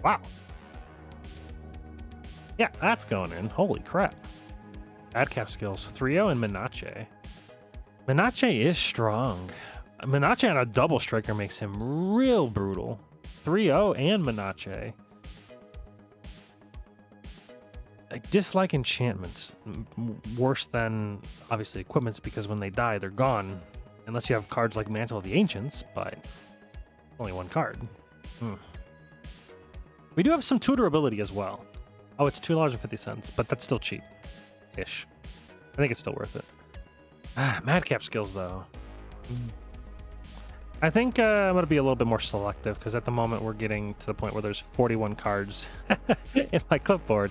A: Wow. Yeah, that's going in. Holy crap. Madcap skills, 3-0 and Menache. Menache is strong. Menache on a double striker makes him real brutal. 3-0 and Menache. I dislike enchantments worse than obviously equipments, because when they die, they're gone. Unless you have cards like Mantle of the Ancients, but only 1 card. We do have some tutor ability as well. Oh, it's $2.50, but that's still cheap-ish. I think it's still worth it. Madcap skills, though. I think I'm going to be a little bit more selective, because at the moment we're getting to the point where there's 41 cards in my clipboard.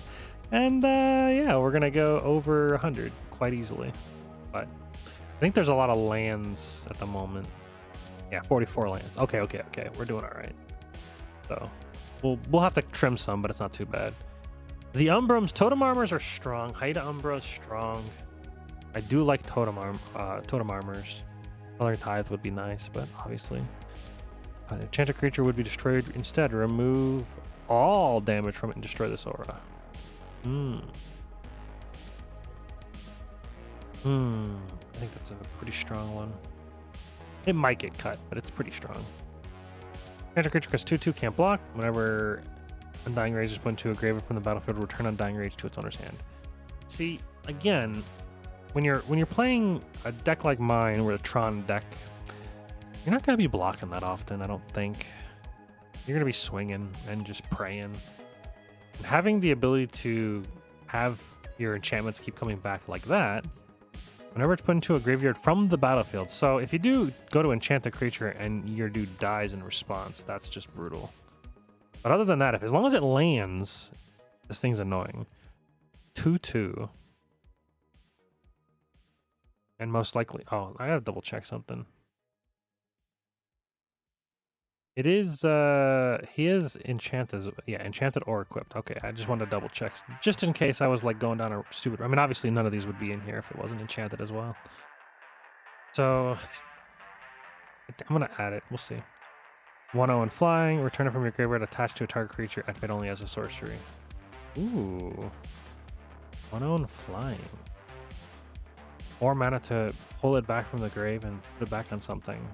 A: And yeah, we're going to go over 100 quite easily. But I think there's a lot of lands at the moment. Yeah, 44 lands. Okay. We're doing all right. So we'll have to trim some, but it's not too bad. The Umbrum's Totem Armors are strong. Haida Umbra is strong. I do like Totem Armors. Southern Tithe would be nice, but obviously. Enchanted creature would be destroyed. Instead, remove all damage from it and destroy this aura. I think that's a pretty strong one. It might get cut, but it's pretty strong. Enchanted creature costs 2/2, can't block. Whenever Undying Rage is put into a graveyard from the battlefield, return Undying Rage to its owner's hand. See, again, when you're playing a deck like mine, or a Tron deck, you're not going to be blocking that often, I don't think. You're going to be swinging and just praying. And having the ability to have your enchantments keep coming back like that, whenever it's put into a graveyard from the battlefield. So if you do go to enchant the creature and your dude dies in response, that's just brutal. But other than that, as long as it lands, this thing's annoying. 2/2. And most likely, oh, I gotta double check something. It is, he is enchanted, yeah, enchanted or equipped. Okay, I just wanted to double check, just in case I was like going down a stupid, I mean, obviously none of these would be in here if it wasn't enchanted as well. So, I'm gonna add it, we'll see. 1/0 and flying, return it from your graveyard attached to a target creature, activate only as a sorcery. Ooh. 1/0 and flying. 4 mana to pull it back from the grave and put it back on something.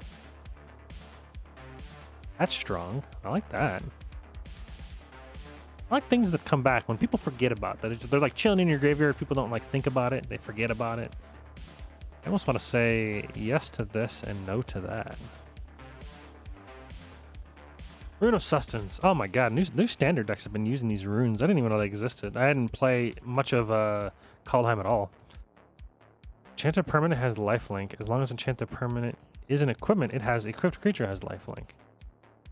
A: That's strong. I like that. I like things that come back when people forget about that. They're like chilling in your graveyard. People don't like think about it. They forget about it. I almost want to say yes to this and no to that. Rune of Sustenance. Oh my god, new standard decks have been using these runes. I didn't even know they existed. I didn't play much of Kaldheim at all. Enchanted permanent has lifelink. As long as enchanted permanent is an equipment, it has equipped creature has lifelink.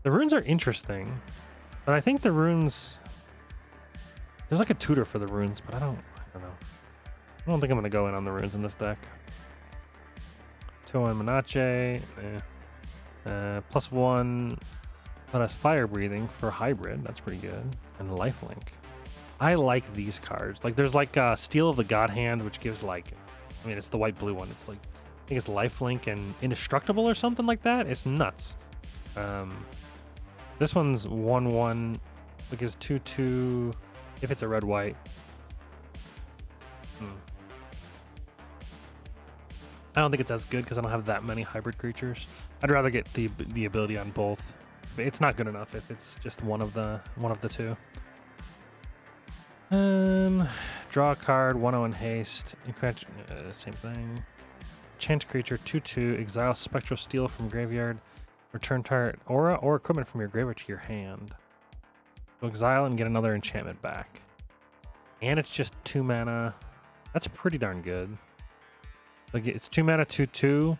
A: The runes are interesting, but I think the runes, there's like a tutor for the runes, but I don't know. I don't think I'm gonna go in on the runes in this deck. 2-1 Menache, +1. That has fire breathing for hybrid. That's pretty good. And lifelink. I like these cards. Like there's like Steel of the God Hand, which gives like, I mean, it's the white blue one. It's like, I think it's lifelink and indestructible or something like that. It's nuts. This one's 1/1. It gives 2/2 if it's a red white. I don't think it's as good because I don't have that many hybrid creatures. I'd rather get the ability on both. It's not good enough if it's just one of the two. Draw a card, 1/0 in haste. Same thing. Enchant creature, 2/2. Exile Spectral Steel from graveyard. Return target aura or equipment from your graveyard to your hand. So exile and get another enchantment back. And it's just 2 mana. That's pretty darn good. Like it's 2 mana, 2/2.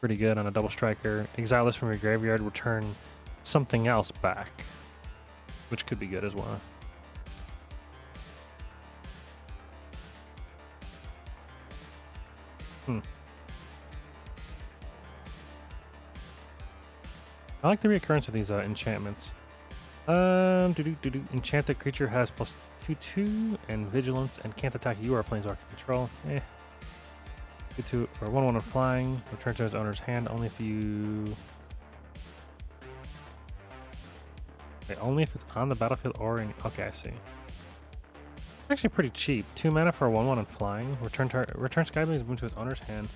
A: Pretty good on a double striker. Exile this from your graveyard. Return something else back, which could be good as well. I like the reoccurrence of these enchantments. Enchanted creature has +2/2 and vigilance and can't attack you or Planeswalker control. 2/2 or 1/1 on flying. Return to its owner's hand only if you. Okay, only if it's on the battlefield or in. Okay, I see. Actually, pretty cheap. 2 mana for a 1/1 on flying. Return Skyblaze Boon to its owner's hand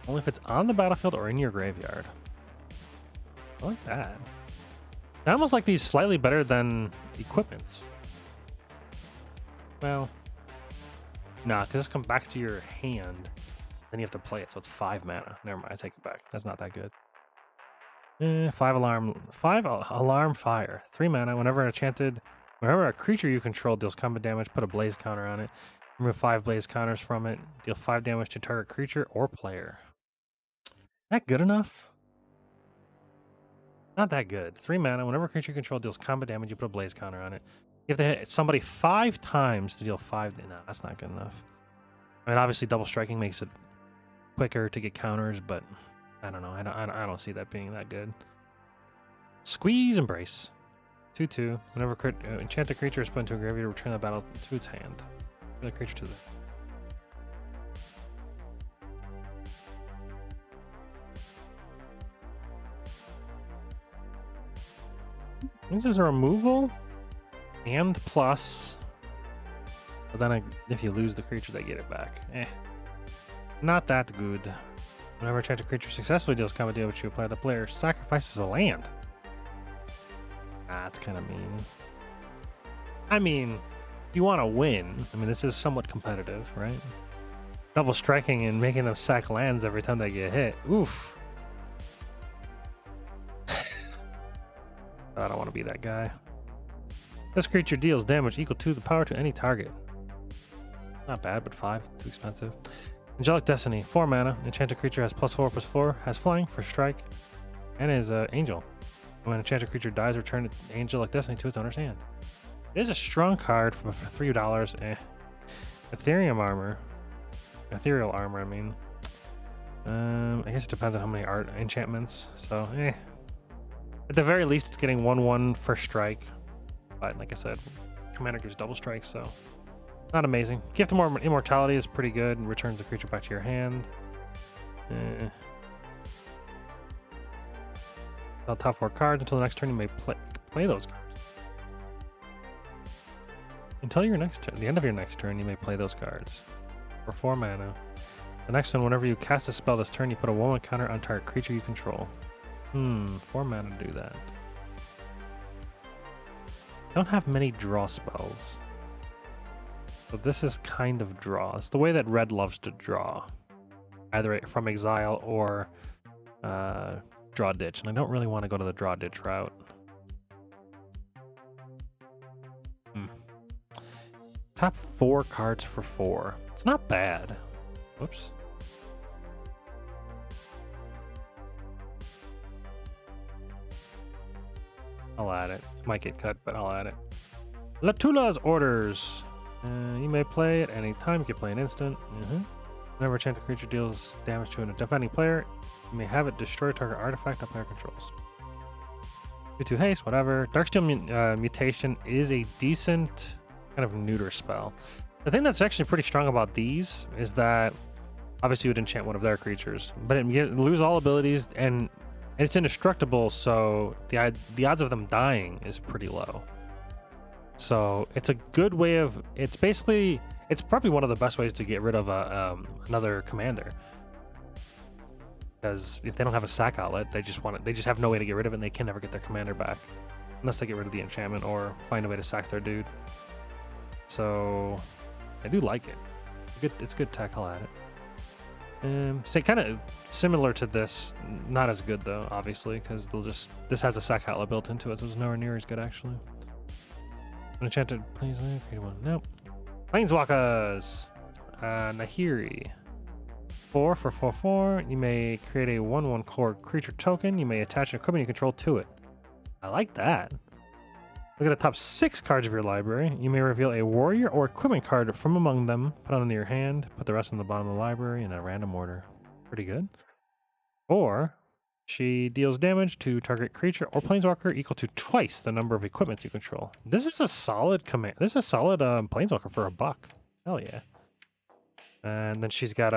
A: only if it's on the battlefield or in your graveyard. I like that. I almost like these slightly better than equipments. Well, nah, because this comes back to your hand. Then you have to play it, so it's 5 mana. Never mind, I take it back. That's not that good. 5 alarm fire. 3 mana. Whenever a creature you control deals combat damage, put a blaze counter on it. Remove 5 blaze counters from it. Deal 5 damage to target creature or player. That good enough? Not that good. 3 mana. Whenever a creature you control deals combat damage, you put a blaze counter on it. You have to hit somebody 5 times to deal 5. No, that's not good enough. I mean, obviously, double striking makes it quicker to get counters, but I don't know. I don't see that being that good. Squeeze Embrace. 2/2. Whenever enchanted creature is put into a graveyard, return the battle to its hand. The creature to the. This is a removal and plus. But then if you lose the creature, they get it back. Not that good. Whenever enchanted creature successfully deals combat damage, you apply the player sacrifices a land. That's kind of mean. I mean, you want to win. I mean, this is somewhat competitive, right? Double striking and making them sack lands every time they get hit. Oof. I don't want to be that guy. This creature deals damage equal to the power to any target. Not bad, but 5. Too expensive. Angelic Destiny. 4 mana. Enchanted creature has +4/+4. Has flying for strike. And is angel. When an enchanted creature dies, return Angelic Destiny to its owner's hand. It is a strong card for $3. Ethereal armor, I mean. I guess it depends on how many art enchantments. So, At the very least, it's getting 1/1 for strike. But like I said, commander gives double strike, so not amazing. Gift of Immortality is pretty good and returns the creature back to your hand. Top 4 cards until the next turn. You may play those cards. Until your next turn, the end of your next turn, you may play those cards for 4 mana. The next one, whenever you cast a spell this turn, you put a 1/1 counter on target creature you control. 4 mana to do that. Don't have many draw spells. So this is kind of draw. It's the way that red loves to draw. Either from exile or draw ditch. And I don't really want to go to the draw ditch route. Top 4 cards for 4. It's not bad. Whoops. I'll add it. Might get cut, but I'll add it. Latula's Orders. You may play at any time. You can play an instant. Whenever a enchanted creature deals damage to a defending player, you may have it destroy target artifact that player controls. 2/2 haste, whatever. Darksteel Mutation is a decent kind of neuter spell. The thing that's actually pretty strong about these is that obviously you would enchant one of their creatures, but it lose all abilities and it's indestructible, so the odds of them dying is pretty low. So it's a good way of, it's probably one of the best ways to get rid of another commander. Because if they don't have a sack outlet, they just have no way to get rid of it, and they can never get their commander back unless they get rid of the enchantment or find a way to sack their dude. So I do like it. It's good tech. I'll add it. Say kind of similar to this, not as good though, obviously, because this has a sack outlet built into it, so it's nowhere near as good actually. An enchanted Planeswalker, create one. Nope. Planeswalkers. Nahiri. 4 for 4/4. You may create a 1/1 core creature token. You may attach an equipment you control to it. I like that. Look at the top 6 cards of your library. You may reveal a warrior or equipment card from among them. Put it into your hand. Put the rest in the bottom of the library in a random order. Pretty good. Or she deals damage to target creature or planeswalker equal to twice the number of equipment you control. This is a solid command. This is a solid planeswalker for $1. Hell yeah. And then she's got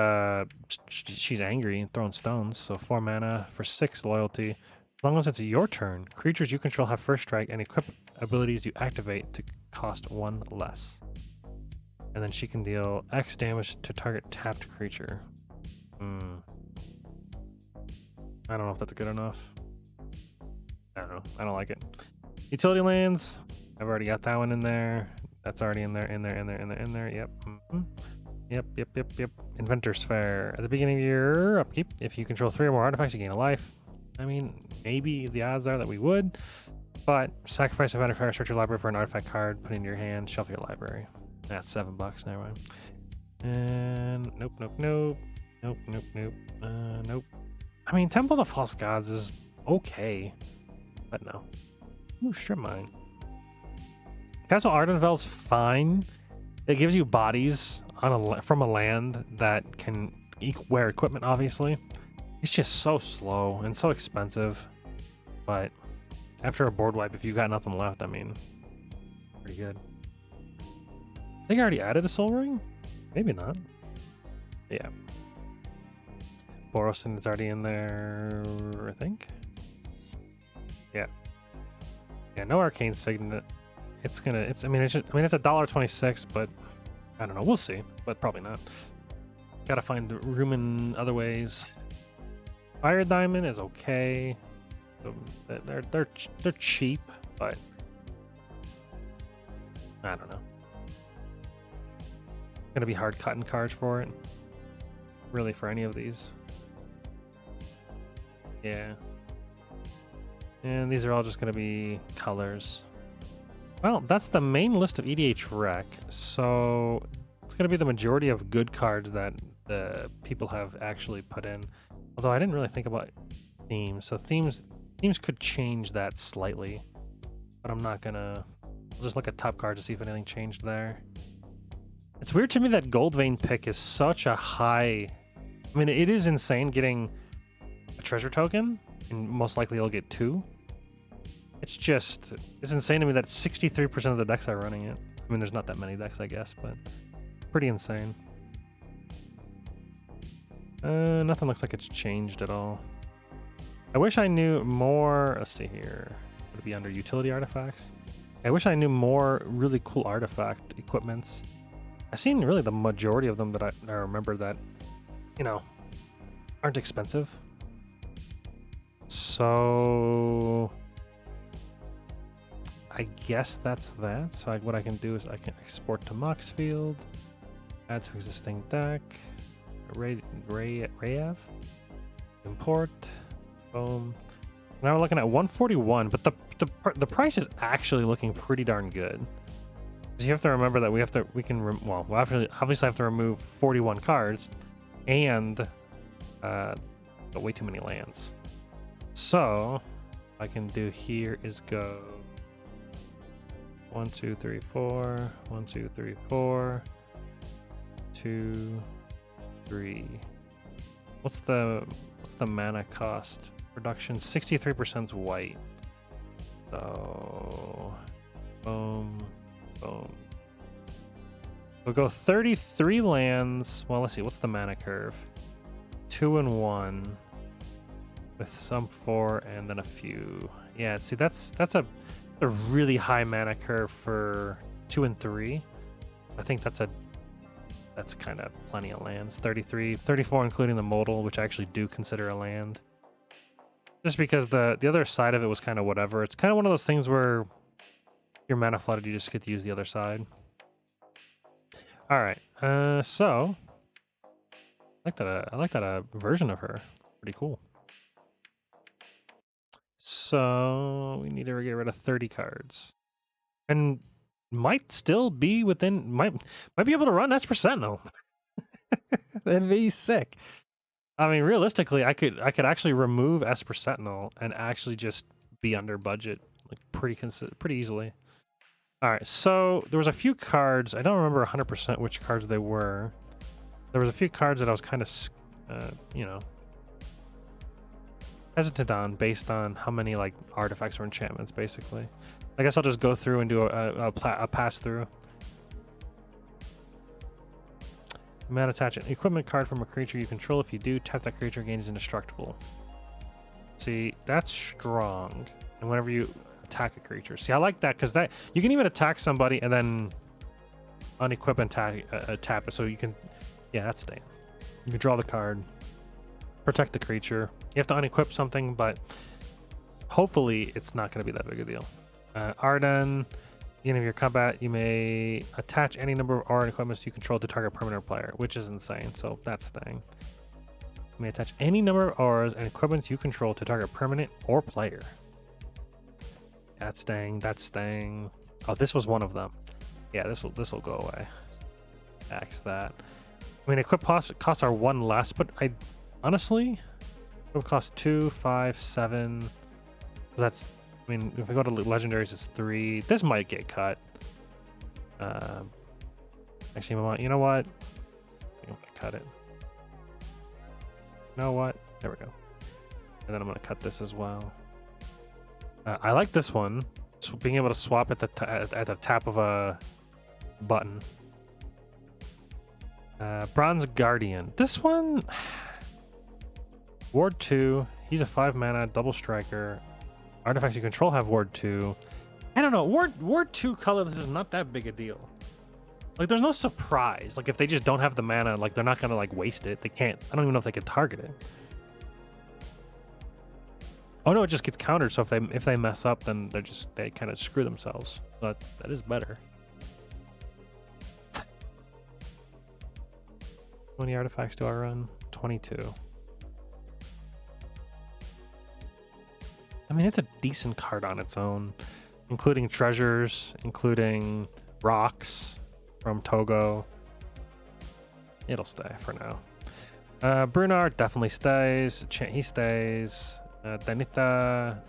A: she's angry and throwing stones. So 4 mana for 6 loyalty. As long as it's your turn, creatures you control have first strike and equip abilities you activate to cost 1 less. And then she can deal X damage to target tapped creature. I don't know if that's good enough. I don't know. I don't like it. Utility lands. I've already got that one in there. That's already in there. Yep. Yep. Inventor's Fair. At the beginning of your upkeep, if you control 3 or more artifacts, you gain a life. I mean, maybe the odds are that we would, but sacrifice a Inventor's Fair, search your library for an artifact card, put it in your hand, shuffle your library. That's $7. Never mind. And nope. Nope. I mean, Temple of the False Gods is okay, but no. Ooh, Strip Mine. Castle Ardenvel's fine. It gives you bodies on from a land that can wear equipment, obviously. It's just so slow and so expensive. But after a board wipe, if you got nothing left, I mean, pretty good. I think I already added a Soul Ring? Maybe not. Yeah. Boros is already in there, I think. Yeah. Yeah, no Arcane Signet. It's $1.26, but I don't know. We'll see, but probably not. Gotta find room in other ways. Fire Diamond is okay. They're cheap, but I don't know. Gonna be hard cutting cards for it. Really, for any of these. Yeah. And these are all just gonna be colors. Well, that's the main list of EDH rec. So it's gonna be the majority of good cards that the people have actually put in. Although I didn't really think about themes. So themes could change that slightly. But I'm not gonna... I'll just look at top cards to see if anything changed there. It's weird to me that Goldvein pick is such a high... I mean, it is insane getting a treasure token, and most likely you'll get 2. It's insane to me that 63% of the decks are running it. I mean, there's not that many decks, I guess, but pretty insane. Nothing looks like it's changed at all. I wish I knew more. Let's see here. Would it be under utility artifacts? I wish I knew more really cool artifact equipments. I've seen really the majority of them that I remember that you know, aren't expensive. So I guess that's that. So what I can do is I can export to Moxfield, add to existing deck, Reyav, import, boom. Now we're looking at 141, but the price is actually looking pretty darn good. You have to remember that we'll obviously have to remove 41 cards and way too many lands. So I can do here is go 1 2 3 4 1 2 3 4 2 3. What's the mana cost? Production 63% white. So boom. Boom. We'll go 33 lands. Well, let's see. What's the mana curve? 2 and 1 with some 4 and then a few. Yeah, see, that's a really high mana curve for 2 and 3. I think that's kind of plenty of lands. 33, 34 including the modal, which I actually do consider a land. Just because the other side of it was kind of whatever. It's kind of one of those things where your mana flooded, you just get to use the other side. All right, so I like that version of her. Pretty cool. So we need to get rid of 30 cards, and might still be within might be able to run Esper Sentinel. That'd be sick. I mean, realistically, I could actually remove Esper Sentinel and actually just be under budget, like pretty easily. All right, so there was a few cards. I don't remember 100% which cards they were. There was a few cards that I was kind of, hesitant on based on how many like artifacts or enchantments, basically. I guess I'll just go through and do a pass through. You might attach an equipment card from a creature you control. If you do, tap that creature, gains indestructible. See, that's strong. And whenever you attack a creature, see, I like that because that you can even attack somebody and then unequip and tap it. So you can, yeah, that's staying. You can draw the card, protect the creature. You have to unequip something, but hopefully it's not going to be that big a deal. Arden, at the end of your combat, you may attach any number of aura equipments you control to target permanent player, which is insane. So that's staying. You may attach any number of auras and equipments you control to target permanent or player. That's staying. That's staying. Oh, this was one of them. Yeah, this will go away. Axe that. I mean, equip costs are 1 less, but I honestly, it would cost 2, 5, 7. So that's. I mean, if I go to legendaries, it's 3. This might get cut. Actually, you know what? I'm gonna cut it. You know what? There we go. And then I'm gonna cut this as well. I like this one. So being able to swap at the tap of a button. Bronze Guardian. This one, Ward 2. He's a 5 mana double striker. Artifacts you control have Ward 2. I don't know. Ward 2 colorless is not that big a deal. Like, there's no surprise. Like, if they just don't have the mana, like, they're not gonna like waste it. They can't. I don't even know if they can target it. Oh no, it just gets countered. So if they mess up, then they kind of screw themselves. But that is better. How many artifacts do I run? 22. I mean, it's a decent card on its own, including treasures, including rocks from Togo. It'll stay for now. Brunar definitely stays. He stays. Danita.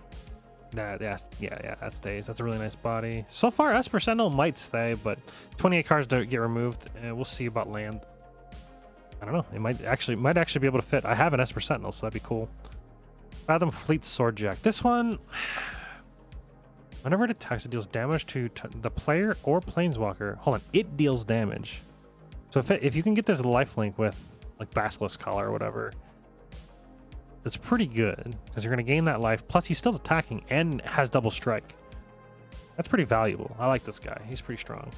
A: Yeah, that stays. That's a really nice body. So far, Esper Sentinel might stay, but 28 cards don't get removed. We'll see about land. I don't know. It might actually be able to fit. I have an Esper Sentinel, so that'd be cool. Fathom Fleet Swordjack. This one, whenever it attacks, it deals damage to the player or planeswalker. Hold on, it deals damage. So if you can get this lifelink with like Basilisk Collar or whatever, that's pretty good because you're going to gain that life. Plus, he's still attacking and has double strike. That's pretty valuable. I like this guy. He's pretty strong.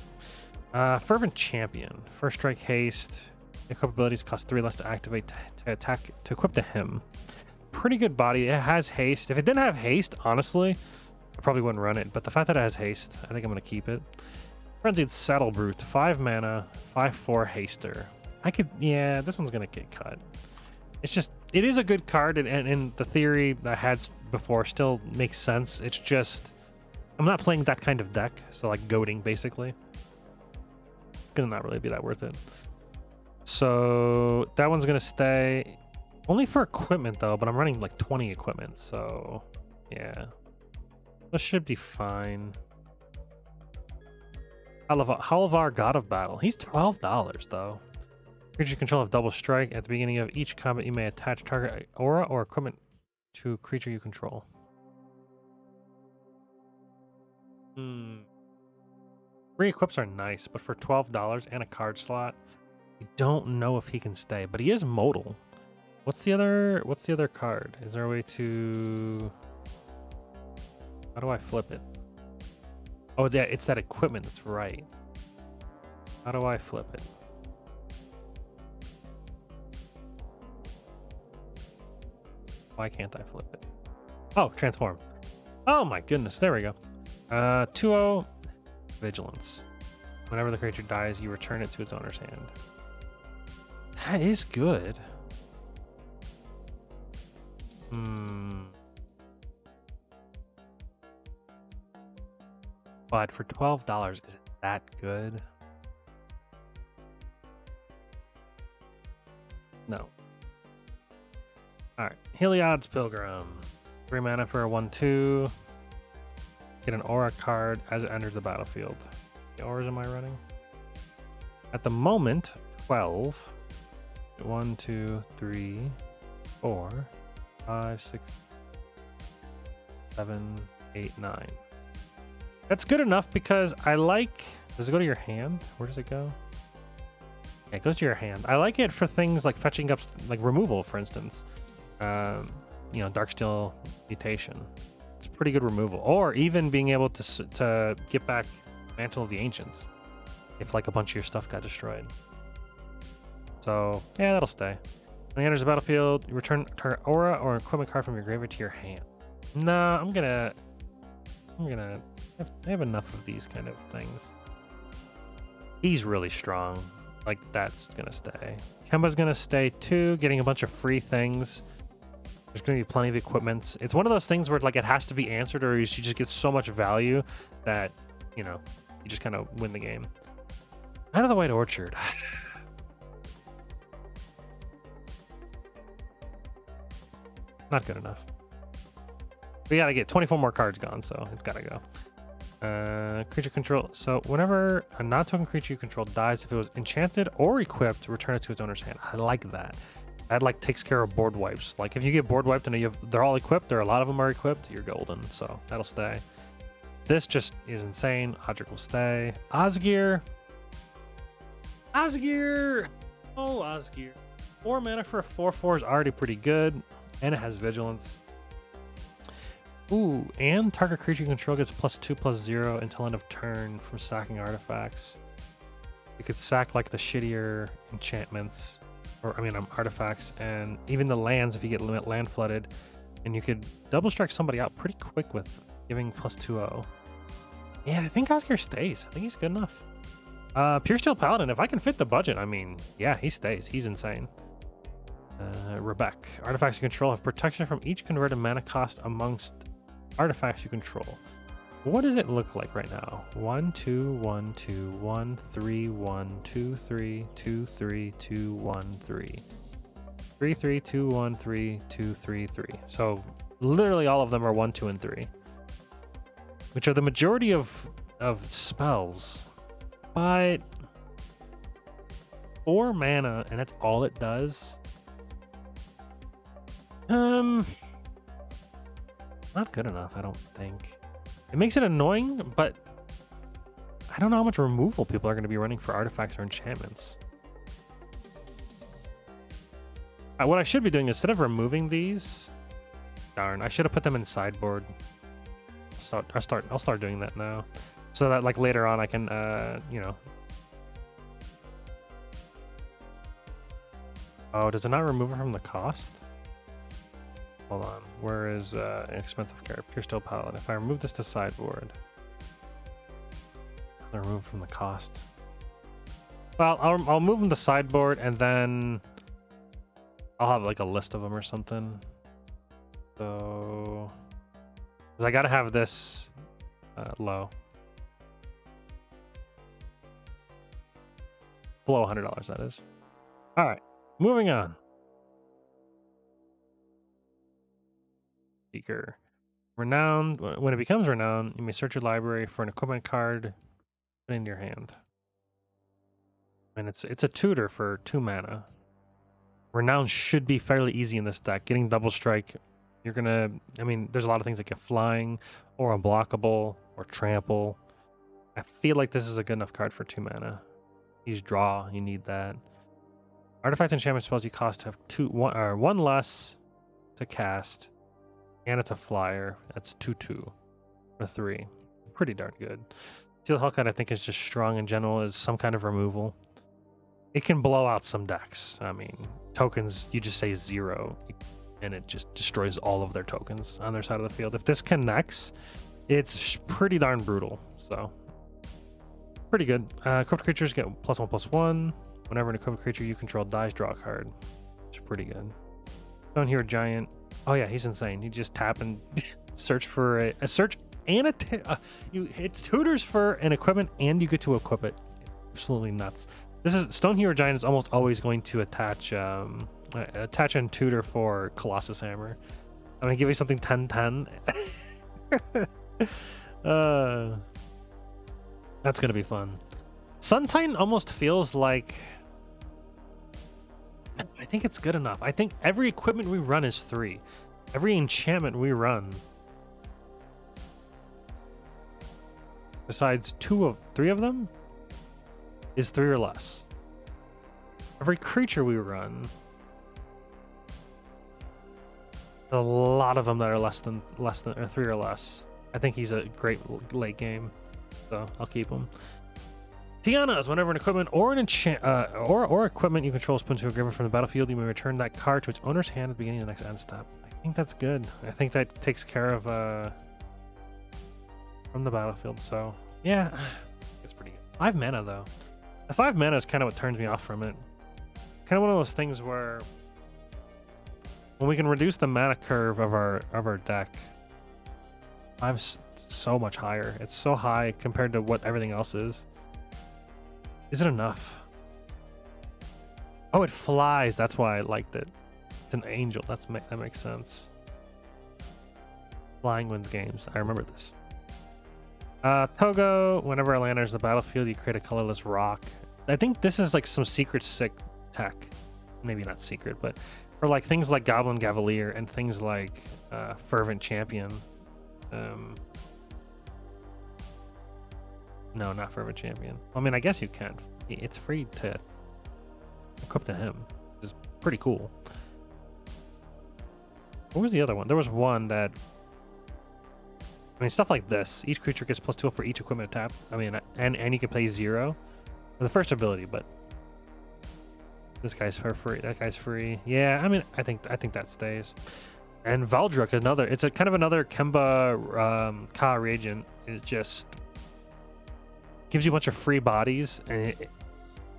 A: Fervent Champion. First strike haste. Equip abilities cost 3 less to activate to attack to equip to him. Pretty good body. It has haste. If it didn't have haste, honestly, I probably wouldn't run it. But the fact that it has haste, I think I'm gonna keep it. Frenzied Saddle Brute, 5 mana, 5/4 haster. I could, yeah, this one's gonna get cut. It's just, it is a good card, and in the theory I had before still makes sense. It's just, I'm not playing that kind of deck, so like goading basically. Gonna not really be that worth it. So that one's gonna stay. Only for equipment though, but I'm running like 20 equipment, so yeah. This should be fine. Halavar, God of Battle. He's $12 though. Creature control of double strike. At the beginning of each combat, you may attach target aura or equipment to a creature you control. Re-equips are nice, but for $12 and a card slot, I don't know if he can stay. But he is modal. What's the other card? Is there a way to... How do I flip it? Oh, yeah, it's that equipment. That's right. How do I flip it? Why can't I flip it? Oh, transform. Oh my goodness, there we go. 2/0 Vigilance. Whenever the creature dies, you return it to its owner's hand. That is good. But for $12, is it that good? No. Alright, Heliod's Pilgrim. 3 mana for a 1/2. Get an aura card as it enters the battlefield. What auras am I running? At the moment, 12. 1, 2, 3, 4, 5, 6, 7, 8, 9. That's good enough because I like... Does it go to your hand? Where does it go? Yeah, it goes to your hand. I like it for things like fetching up, like removal, for instance. You know, Darksteel Mutation. It's pretty good removal. Or even being able to get back Mantle of the Ancients if like a bunch of your stuff got destroyed. So yeah, that'll stay. When it enters the battlefield, you return target aura or equipment card from your graveyard to your hand. Nah, I'm gonna I have enough of these kind of things. He's really strong. Like, that's gonna stay. Kemba's gonna stay too, getting a bunch of free things. There's gonna be plenty of equipments. It's one of those things where like it has to be answered, or you just get so much value that, you know, you just kind of win the game. Out of the White Orchard. Not good enough. We gotta get 24 more cards gone, so it's gotta go. Creature control. So whenever a non-token creature you control dies, if it was enchanted or equipped, return it to its owner's hand. I like that. That like takes care of board wipes. Like if you get board wiped and they're all equipped, or a lot of them are equipped, you're golden. So that'll stay. This just is insane. Aldrick will stay. Osgir. Osgir. Oh, Osgir. 4 mana for a 4/4 is already pretty good, and it has vigilance. Ooh, and target creature you control gets +2/+0 until end of turn from sacking artifacts. You could sack like the shittier enchantments, or I mean artifacts, and even the lands if you get land flooded, and you could double strike somebody out pretty quick with giving +2/0. Yeah, I think Osgir stays. I think he's good enough. Pure Steel Paladin, if I can fit the budget, I mean, yeah, he stays. He's insane. Rebek. Artifacts you control have protection from each converted mana cost amongst artifacts you control. What does it look like right now? 1 2 1 2 1 3 1 2 3 2 3 2 1 3 3 3 2 1 3 2 3 3. So literally all of them are 1 2 and 3, which are the majority of spells. But 4 mana and that's all it does. Not good enough, I don't think. It makes it annoying, but I don't know how much removal people are going to be running for artifacts or enchantments. What I should be doing, instead of removing these, darn, I should have put them in sideboard. I'll start doing that now, so that like later on I can, you know, Oh, does it not remove it from the cost? Hold on. Where is an expensive card? Pure Steel Paladin. If I remove this to sideboard, I'll remove from the cost. Well, I'll move them to sideboard, and then I'll have like a list of them or something. So, because I gotta have this low. Below $100, that is. All right, moving on. Seeker. Renowned. When it becomes renowned, you may search your library for an equipment card, put it in your hand. And it's a tutor for 2 mana. Renown should be fairly easy in this deck. Getting double strike, you're gonna. I mean, there's a lot of things that get flying, or unblockable, or trample. I feel like this is a good enough card for 2 mana. Use draw, you need that. Artifact enchantment spells you cost have 1 less to cast, and it's a flyer. That's 2/2 for 3. Pretty darn good. Steel Hellcat, I think, is just strong in general. Is some kind of removal. It can blow out some decks. I mean, tokens, you just say 0, and it just destroys all of their tokens on their side of the field. If this connects, it's pretty darn brutal. So, pretty good. Equipped creatures get +1/+1. Whenever an equipped creature you control dies, draw a card. Which is pretty good. Stone Hero Giant. Oh yeah, he's insane. You just tap and search for a search and it's tutors for an equipment, and you get to equip it. Absolutely nuts. This is Stone Hero Giant is almost always going to attach and tutor for Colossus Hammer. I'm gonna give you something 10/10. That's gonna be fun. Sun Titan almost feels like, I think it's good enough. I think every equipment we run is 3. Every enchantment we run, besides 3 of them, is 3 or less. Every creature we run, a lot of them that are less than or 3 or less. I think he's a great late game, so I'll keep him. Tiana's. Whenever an equipment or an enchant or equipment you control is put into a graveyard from the battlefield, you may return that card to its owner's hand at the beginning of the next end step. I think that's good. I think that takes care of from the battlefield. So yeah, it's pretty good. 5 mana though. The 5 mana is kind of what turns me off from it. Kind of one of those things where when we can reduce the mana curve of our deck, I'm so much higher. It's so high compared to what everything else is. Is it enough? Oh, it flies. That's why I liked it. It's an angel. That makes sense. Flying wins games. I remember this. Togo. Whenever a land enters the battlefield, you create a colorless rock. I think this is like some secret sick tech. Maybe not secret, but for like things like Goblin Cavalier and things like Fervent Champion. No, not Fervent Champion. I mean, I guess you can. It's free to equip to him. Which is pretty cool. What was the other one? There was one that... I mean, stuff like this. Each creature gets +2 for each equipment tap. I mean, and you can play 0 for the first ability, but this guy's for free. That guy's free. Yeah, I mean, I think that stays. And Valdruk, another. It's a kind of another Kemba Ka reagent. It just gives you a bunch of free bodies, and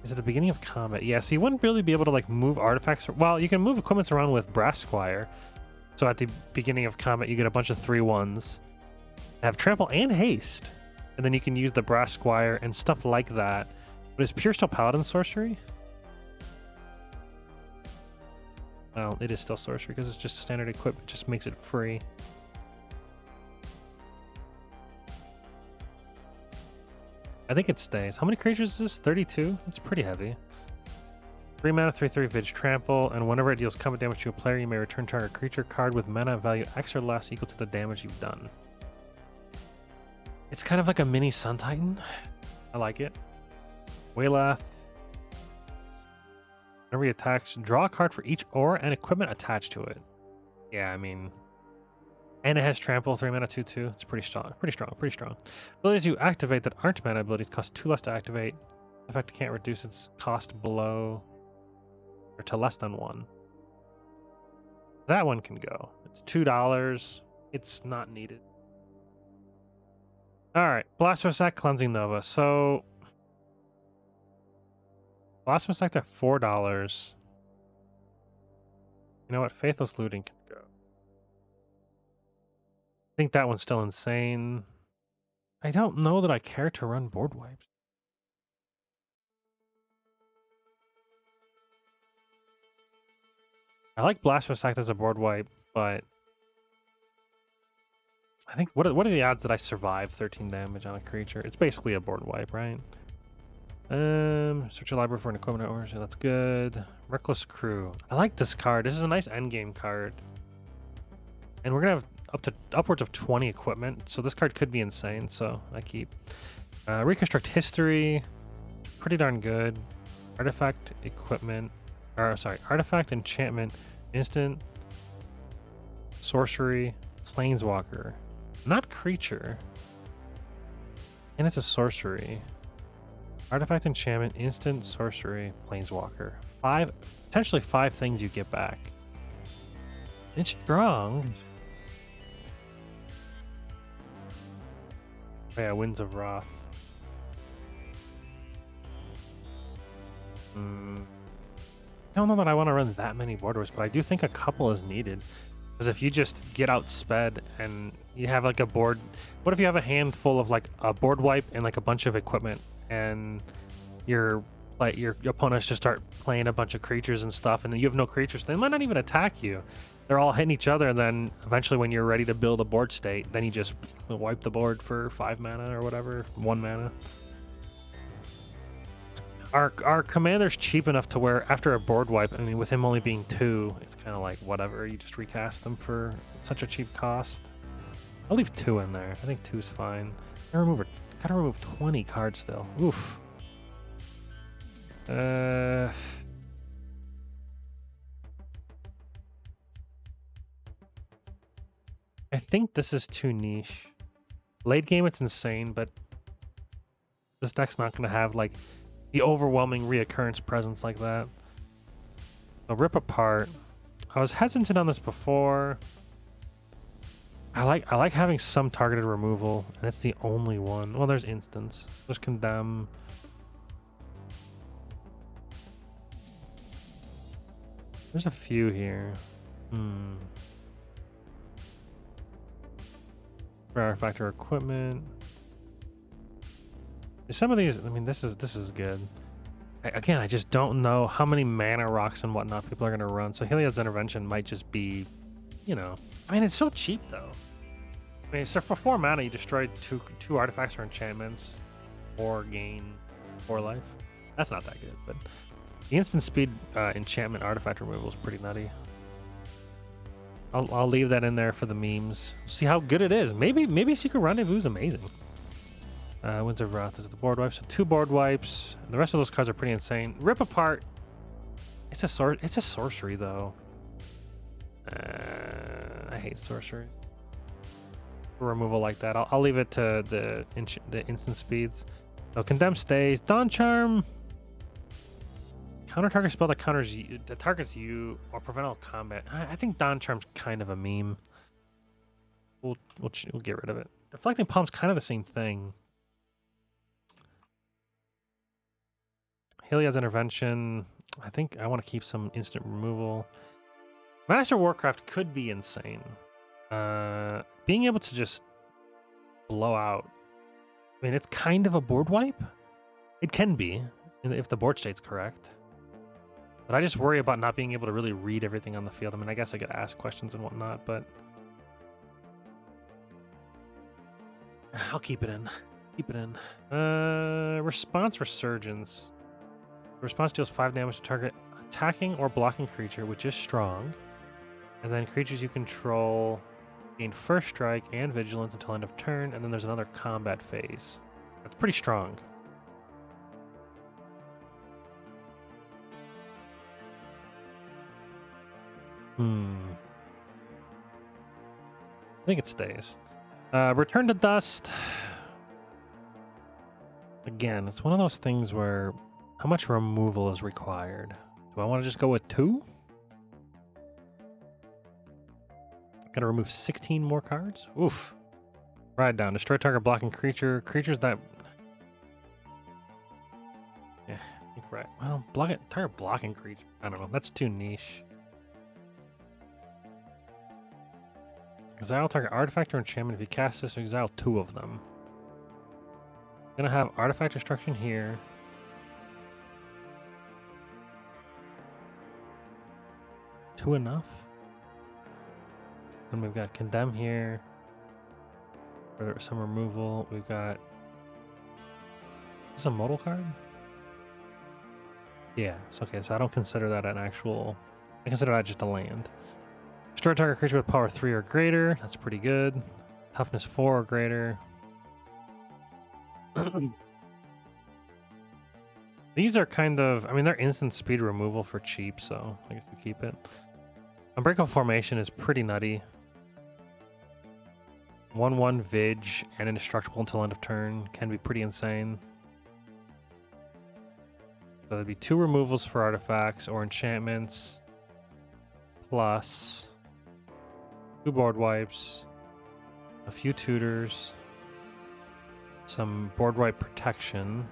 A: is at the beginning of combat. Yeah, so you wouldn't really be able to like move artifacts. Well, you can move equipments around with Brass Squire. So at the beginning of combat, you get a bunch of 3/1s. Have trample and haste, and then you can use the Brass Squire and stuff like that. But is Pure Steel Paladin sorcery? Well, it is still sorcery because it's just a standard equipment. Just makes it free. I think it stays. How many creatures is this? 32? It's pretty heavy. 3 mana, 3/3 Vidge Trample, and whenever it deals combat damage to a player, you may return target creature card with mana value X or less equal to the damage you've done. It's kind of like a mini Sun Titan. I like it. Waylath. Whenever he attacks, draw a card for each aura and equipment attached to it. Yeah, I mean... And it has trample, 3 mana, 2/2. It's pretty strong. Abilities you activate that aren't mana abilities cost 2 less to activate. The effect can't reduce its cost below or to less than 1. That one can go. It's $2. It's not needed. All right, Blasphemous Act, Cleansing Nova. So Blasphemous Act at $4. You know what? Faithless Looting can go. I think that one's still insane. I don't know that I care to run board wipes. I like Blasphemous Act as a board wipe, but I think what are the odds that I survive 13 damage on a creature? It's basically a board wipe, right? Search your library for an equipment order. So that's good. Reckless Crew. I like this card. This is a nice endgame card. And we're gonna have upwards of 20 equipment, so this card could be insane, so I keep. Reconstruct History. Pretty darn good. Artifact Equipment. Or sorry, Artifact Enchantment. Instant. Sorcery. Planeswalker. Not creature. And it's a sorcery. Artifact Enchantment, Instant, Sorcery, Planeswalker. Potentially 5 things you get back. It's strong. Oh yeah, Winds of Wrath. I don't know that I want to run that many borders, but I do think a couple is needed. Because if you just get outsped and you have like a board... What if you have a handful of like a board wipe and like a bunch of equipment, and your opponents just start playing a bunch of creatures and stuff, and then you have no creatures, they might not even attack you. They're all hitting each other, and then eventually when you're ready to build a board state, then you just wipe the board for 5 mana or whatever, 1 mana. Our commander's cheap enough to where after a board wipe, I mean, with him only being 2, it's kind of like whatever, you just recast them for such a cheap cost. I'll leave 2 in there. I think 2's fine. Gotta remove 20 cards still. Oof. I think this is too niche. Late game, it's insane, but this deck's not going to have like the overwhelming reoccurrence presence like that. So Rip Apart. I was hesitant on this before. I like having some targeted removal, and it's the only one. Well, there's Instance. There's Condemn. There's a few here. For Artifact or Equipment. Some of these, I mean, this is good. Again, I just don't know how many mana rocks and whatnot people are going to run. So Heliod's Intervention might just be, you know... I mean, it's so cheap, though. I mean, so for 4 mana, you destroy two artifacts or enchantments, or gain 4 life. That's not that good, but the instant speed enchantment artifact removal is pretty nutty. I'll leave that in there for the memes. See how good it is. Maybe Secret Rendezvous is amazing. Winds of Wrath is the board wipes. So 2 board wipes. The rest of those cards are pretty insane. Rip Apart. It's a sorcery though. I hate sorcery. For removal like that, I'll leave it to the instant speeds. So Condemn stays. Dawn Charm. Counter target spell that targets you or prevent all combat. I think Dawn Charm's kind of a meme. We'll get rid of it. Deflecting Palm's kind of the same thing. Heliod's Intervention. I think I want to keep some instant removal. Master Warcraft could be insane. Being able to just blow out. I mean, it's kind of a board wipe. It can be, if the board state's correct. But I just worry about not being able to really read everything on the field. I mean, I guess I could ask questions and whatnot, but I'll keep it in. Keep it in. Response Resurgence. The response deals 5 damage to target attacking or blocking creature, which is strong. And then creatures you control gain first strike and vigilance until end of turn, and then there's another combat phase. That's pretty strong. I think it stays. Return to Dust. Again, it's one of those things where how much removal is required? Do I want to just go with 2? Gotta remove 16 more cards? Oof. Ride down. Destroy target blocking creature. Creatures that... Yeah, I think right. Well, target blocking creature. I don't know. That's too niche. Exile target artifact or enchantment. If you cast this, exile 2 of them. I'm gonna have artifact destruction here. Two enough? And we've got condemn here. For some removal. We've got... Is this a modal card? Yeah, it's okay, so I don't consider that an actual... I consider that just a land. Destroy target creature with power 3 or greater. That's pretty good. Toughness 4 or greater. These are kind of... I mean, they're instant speed removal for cheap, so I guess we keep it. Unbreakable Formation is pretty nutty. 1/1 Vig and indestructible until end of turn. Can be pretty insane. So there'd be 2 removals for artifacts or enchantments. Plus 2 board wipes. A few tutors. Some board wipe protection.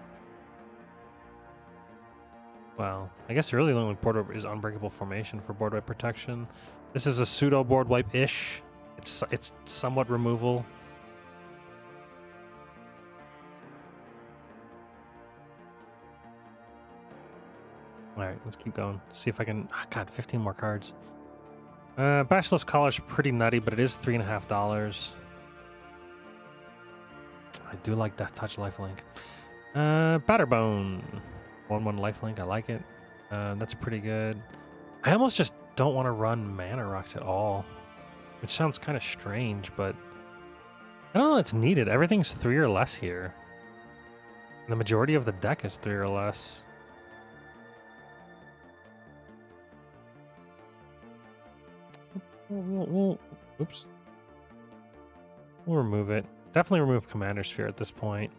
A: Well, I guess really the only board wipe is Unbreakable Formation for board wipe protection. This is a pseudo board wipe-ish. It's somewhat removal. Alright, let's keep going. See if I can... Oh, God, 15 more cards. Basilisk College, pretty nutty, but it is $3.50. I do like Death Touch lifelink. Batterbone. 1/1 lifelink, I like it. That's pretty good. I almost just don't want to run Mana Rocks at all. Which sounds kind of strange, but... I don't know it's needed. Everything's 3 or less here. And the majority of the deck is 3 or less. Oops. We'll remove it. Definitely remove Commander Sphere at this point.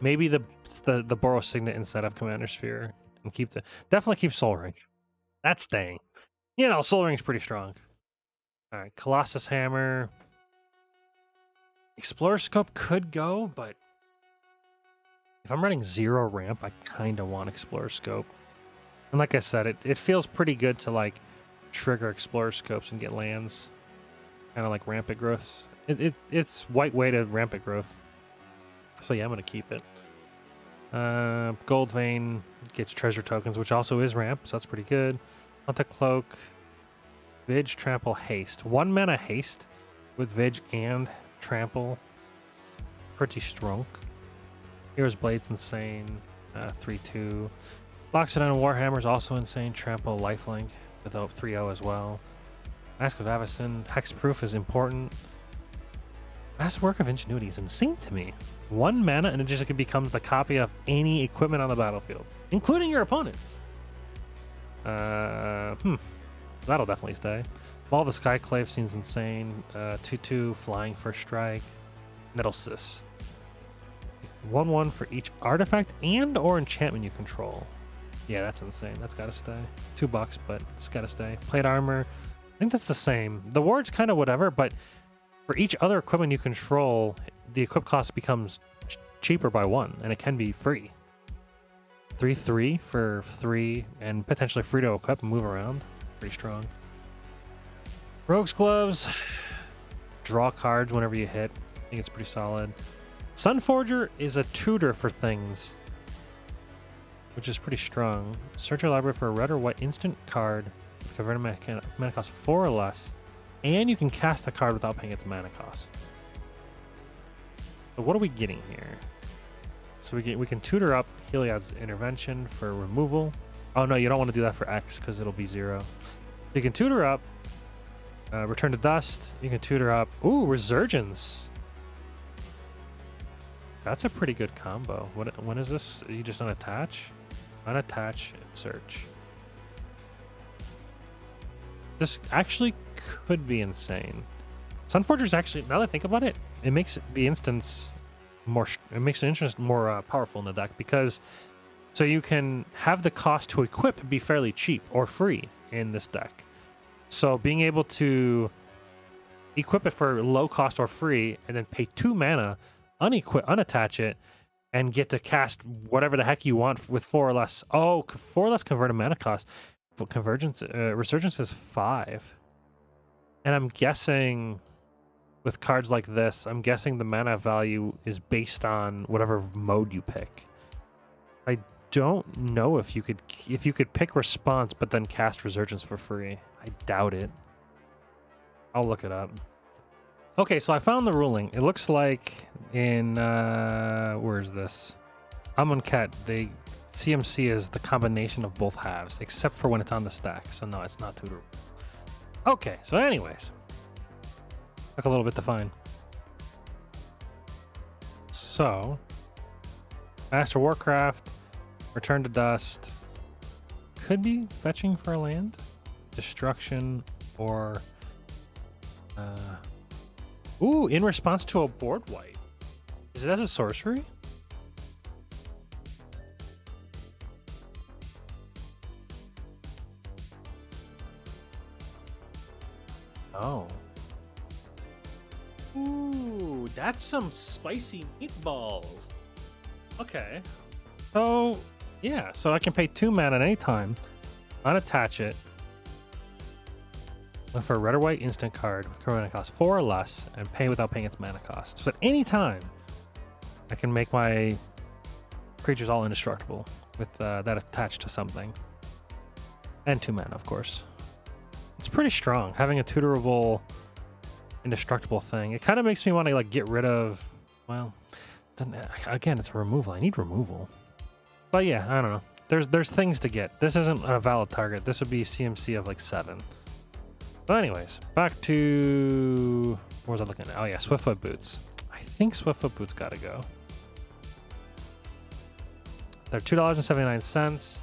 A: Maybe the Boros Signet instead of Commander Sphere. And keep the... Definitely keep Soul Ring. That's staying. You know, Soul Ring's pretty strong. Alright, Colossus Hammer. Explorer Scope could go, but... If I'm running 0 ramp, I kind of want Explorer Scope. And like I said, it feels pretty good to, like, trigger Explorer Scopes and get lands. Kind of like Rampant Growths. It's white-weighted Rampant Growth. So yeah, I'm going to keep it. Gold Vein gets treasure tokens, which also is ramp, so that's pretty good. Haunted Cloak. Vig, Trample, Haste. 1 mana Haste with Vig and Trample. Pretty strong. Hero's Blade's insane. 3/2. Loxodon Warhammer's also insane. Trample, Lifelink with 3/0 as well. Mask of Avacyn. Hexproof is important. Masterwork of Ingenuity is insane to me. 1 mana and it just becomes the copy of any equipment on the battlefield, including your opponent's. That'll definitely stay. Maul the Skyclave seems insane. 2/2 flying first strike. Nettle Cyst. 1/1 for each artifact and or enchantment you control. Yeah, that's insane. That's gotta stay. $2, but it's gotta stay. Plate armor. I think that's the same. The ward's kind of whatever, but for each other equipment you control, the equip cost becomes cheaper by 1, and it can be free. 3/3 for 3, and potentially free to equip and move around. Pretty strong. Rogue's Gloves. Draw cards whenever you hit. I think it's pretty solid. Sunforger is a tutor for things, which is pretty strong. Search your library for a red or white instant card with converted mana cost 4 or less, and you can cast the card without paying its mana cost. So what are we getting here? So we can tutor up Heliod's Intervention for removal. Oh no, you don't want to do that for X because it'll be 0. You can tutor up Return to Dust. You can tutor up Resurgence. That's a pretty good combo. When is this? You just unattach? Unattach and search. This actually could be insane. Sunforger's actually, now that I think about it, it makes the instance more, it makes the instance more powerful in the deck because So you can have the cost to equip be fairly cheap or free in this deck. So being able to equip it for low cost or free, and then pay 2 mana, unattach it, and get to cast whatever the heck you want with 4 or less. Oh, 4 or less converted mana cost. But Resurgence is 5. And I'm guessing with cards like this, I'm guessing the mana value is based on whatever mode you pick. I don't know if you could pick Response but then cast Resurgence for free. I doubt it. I'll look it up. Okay, so I found the ruling. It looks like in where is this? Amonkhet, the CMC is the combination of both halves, except for when it's on the stack. So no, it's not tutorable. Okay, so anyways, took a little bit to find. So, Master Warcraft, Return to Dust, could be fetching for a land, Destruction, or ooh, in response to a board wipe. Is it as a sorcery? Oh. Ooh, that's some spicy meatballs. Okay. So, yeah, so I can pay 2 mana at any time, unattach it, look for a red or white instant card with current mana cost 4 or less, and pay without paying its mana cost. So at any time, I can make my creatures all indestructible with that attached to something. And 2 mana, of course. It's pretty strong, having a tutorable, indestructible thing. It kind of makes me want to like get rid of, well, again, it's a removal. I need removal. But yeah, I don't know. There's things to get. This isn't a valid target. This would be CMC of like 7. But anyways, back to, what was I looking at? Oh yeah, Swiftfoot Boots. I think Swiftfoot Boots gotta go. They're $2.79.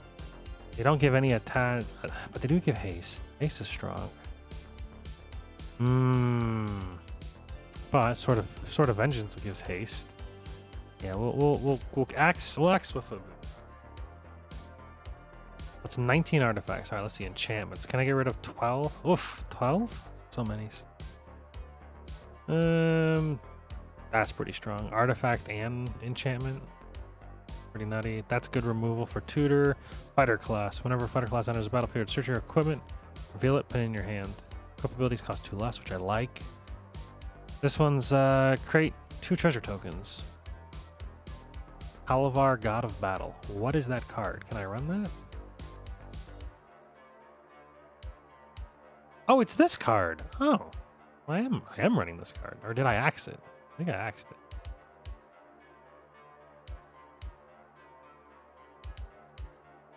A: They don't give any attack, but they do give haste. Haste is strong. But sort of vengeance gives haste. Yeah, we'll axe Swiftfoot Boots. That's 19 artifacts. All right, let's see enchantments. Can I get rid of 12? Oof, 12? So many. That's pretty strong. Artifact and enchantment. Pretty nutty. That's good removal for tutor. Fighter class. Whenever fighter class enters the battlefield, search your equipment, reveal it, put it in your hand. Equip abilities cost 2 less, which I like. This one's create 2 treasure tokens. Halavar, God of Battle. What is that card? Can I run that? Oh, it's this card. Oh, I am running this card. Or did I axe it? I think I axed it.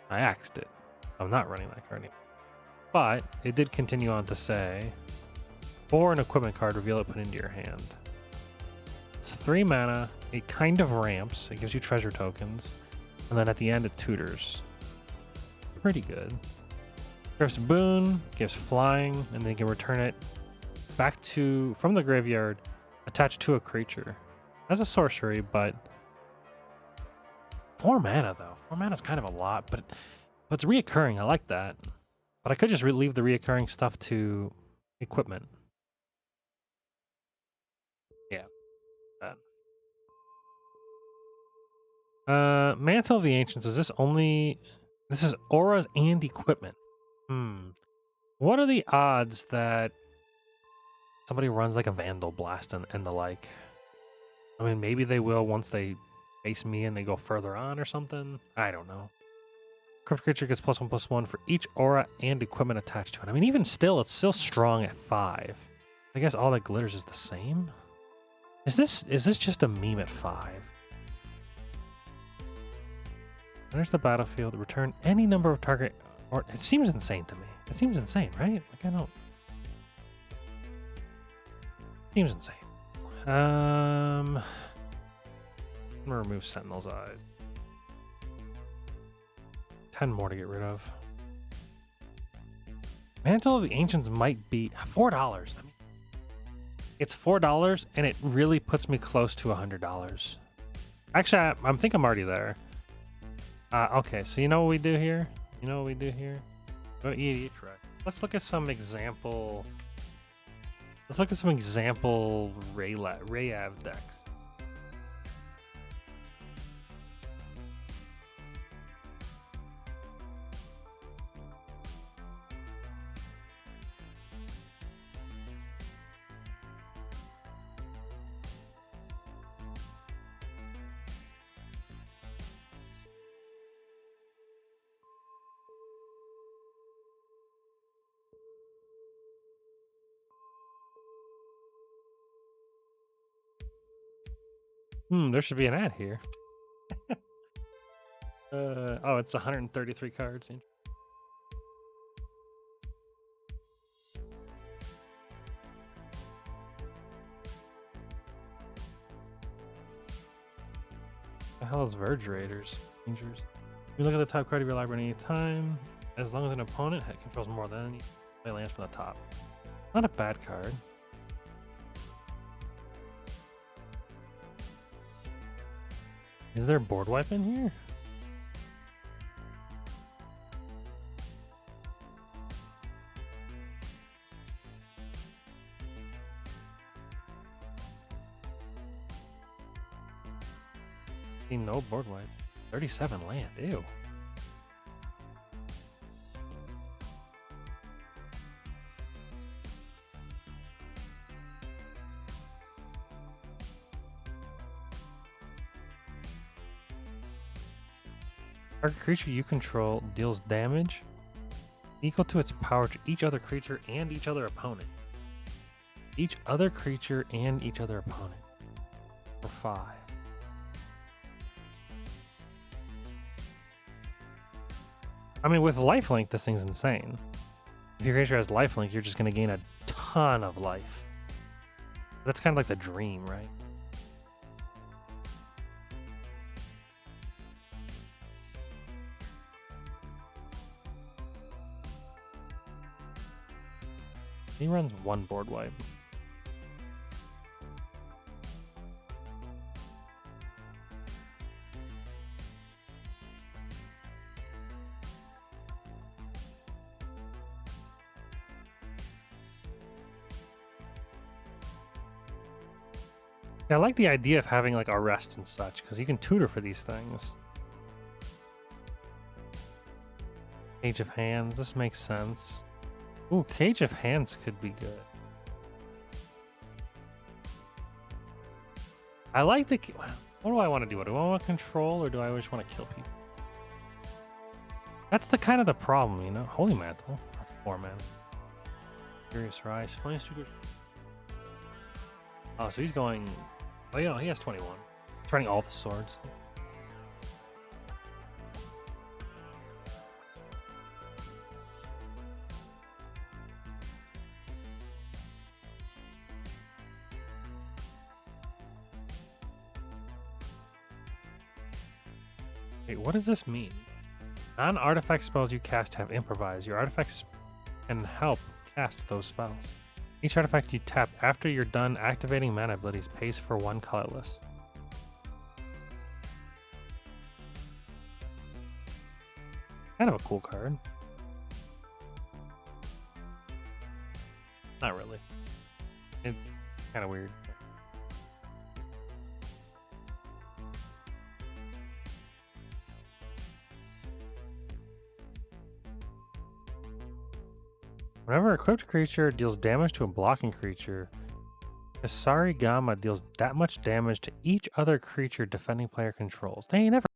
A: I axed it. I'm not running that card anymore. But it did continue on to say, for an equipment card, reveal it, put it into your hand. It's 3 mana. It kind of ramps. It gives you treasure tokens. And then at the end, it tutors. Pretty good. Gives boon, gives flying, and then you can return it back from the graveyard, attached to a creature. That's a sorcery, but 4 mana though. 4 mana is kind of a lot, but it's reoccurring. I like that. But I could just leave the reoccurring stuff to equipment. Yeah. Mantle of the Ancients. Is this only? This is auras and equipment. What are the odds that somebody runs like a Vandal Blast and the like? I mean, maybe they will once they face me and they go further on or something. I don't know. Equipped creature gets +1/+1 for each aura and equipment attached to it. I mean, even still, it's still strong at 5. I guess all that glitters is the same. Is this just a meme at 5? Enters the battlefield. Return any number of target. Or it seems insane to me. It seems insane, right? Like I don't. Seems insane. I'm gonna remove Sentinel's Eyes. 10 more to get rid of. Mantle of the Ancients might be $4. I mean, it's $4, and it really puts me close to $100. Actually, I think I'm already there. Okay, so you know what we do here? You know what we do here? Go to EDH Rec. Let's look at some example. Let's look at some example Reyav decks. There should be an ad here. Oh, it's 133 cards. The hell is Verge Raiders? Rangers. You look at the top card of your library any time. As long as an opponent controls more than you play lands from the top. Not a bad card. Is there a board wipe in here? See, no board wipe. 37 land. Ew. Target creature you control deals damage equal to its power to each other creature and each other opponent. Each other creature and each other opponent. For 5. I mean, with lifelink, this thing's insane. If your creature has lifelink, you're just going to gain a ton of life. That's kind of like the dream, right? He runs 1 board wipe. Yeah, I like the idea of having like arrest and such, because you can tutor for these things. Cage of Hands, this makes sense. Ooh, Cage of Hands could be good. I like the... What do I want to do? Do I want to control, or do I always want to kill people? That's the kind of the problem, you know? Holy Mantle. That's 4 mana. Furious Rise. Flame Speaker. Oh, so he's going... Oh, yeah, he has 21. He's running all the swords. Wait, what does this mean? Non-artifact spells you cast have improvise. Your artifacts can help cast those spells. Each artifact you tap after you're done activating mana abilities pays for 1 colorless. Kind of a cool card. Not really. It's kind of weird. Whenever a equipped creature deals damage to a blocking creature, Kasari Gamma deals that much damage to each other creature defending player controls. They ain't never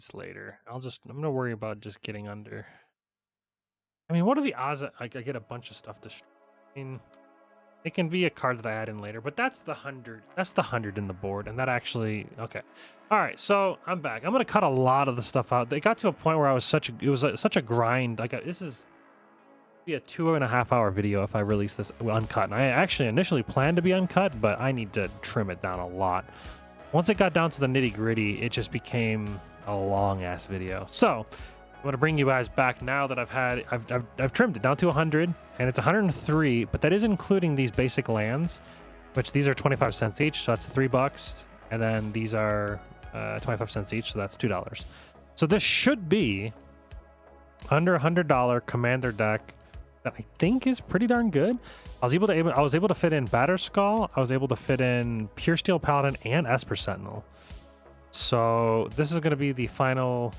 A: this later. I'm gonna worry about just getting under. I mean, what are the odds that I get a bunch of stuff destroyed? I mean, it can be a card that I add in later, but that's the 100. That's the 100 in the board, and that actually okay. All right, so I'm back. I'm gonna cut a lot of the stuff out. It got to a point where it was such a grind. Like this is be a 2.5 hour video if I release this uncut. And I actually initially planned to be uncut, but I need to trim it down a lot. Once it got down to the nitty gritty, it just became a long ass video. So I'm gonna bring you guys back now that I've trimmed it down to 100, and it's 103, but that is including these basic lands, which these are 25 cents each, so that's $3, and then these are 25 cents each, so that's $2. So this should be under $100 commander deck that I think is pretty darn good. I was able to fit in Batterskull, I was able to fit in Pure Steel Paladin and Esper Sentinel. So this is going to be the final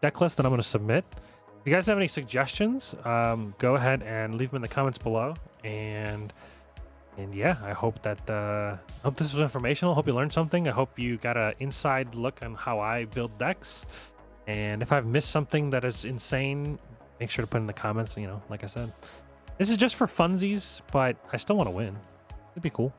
A: deck list that I'm going to submit. If you guys have any suggestions, go ahead and leave them in the comments below. And yeah, I hope that hope this was informational. Hope you learned something. I hope you got an inside look on how I build decks. And if I've missed something that is insane, make sure to put in the comments. You know, like I said, this is just for funsies, but I still want to win. It'd be cool.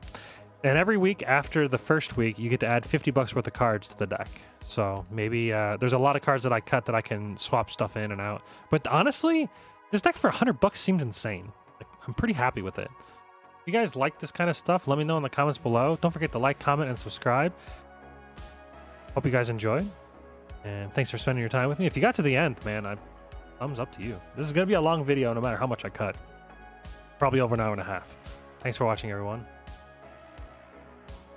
A: And every week after the first week, you get to add $50 worth of cards to the deck. So maybe there's a lot of cards that I cut that I can swap stuff in and out. But honestly, this deck for $100 seems insane. Like, I'm pretty happy with it. If you guys like this kind of stuff, let me know in the comments below. Don't forget to like, comment, and subscribe. Hope you guys enjoyed. And thanks for spending your time with me. If you got to the end, man, thumbs up to you. This is going to be a long video no matter how much I cut. Probably over an hour and a half. Thanks for watching, everyone.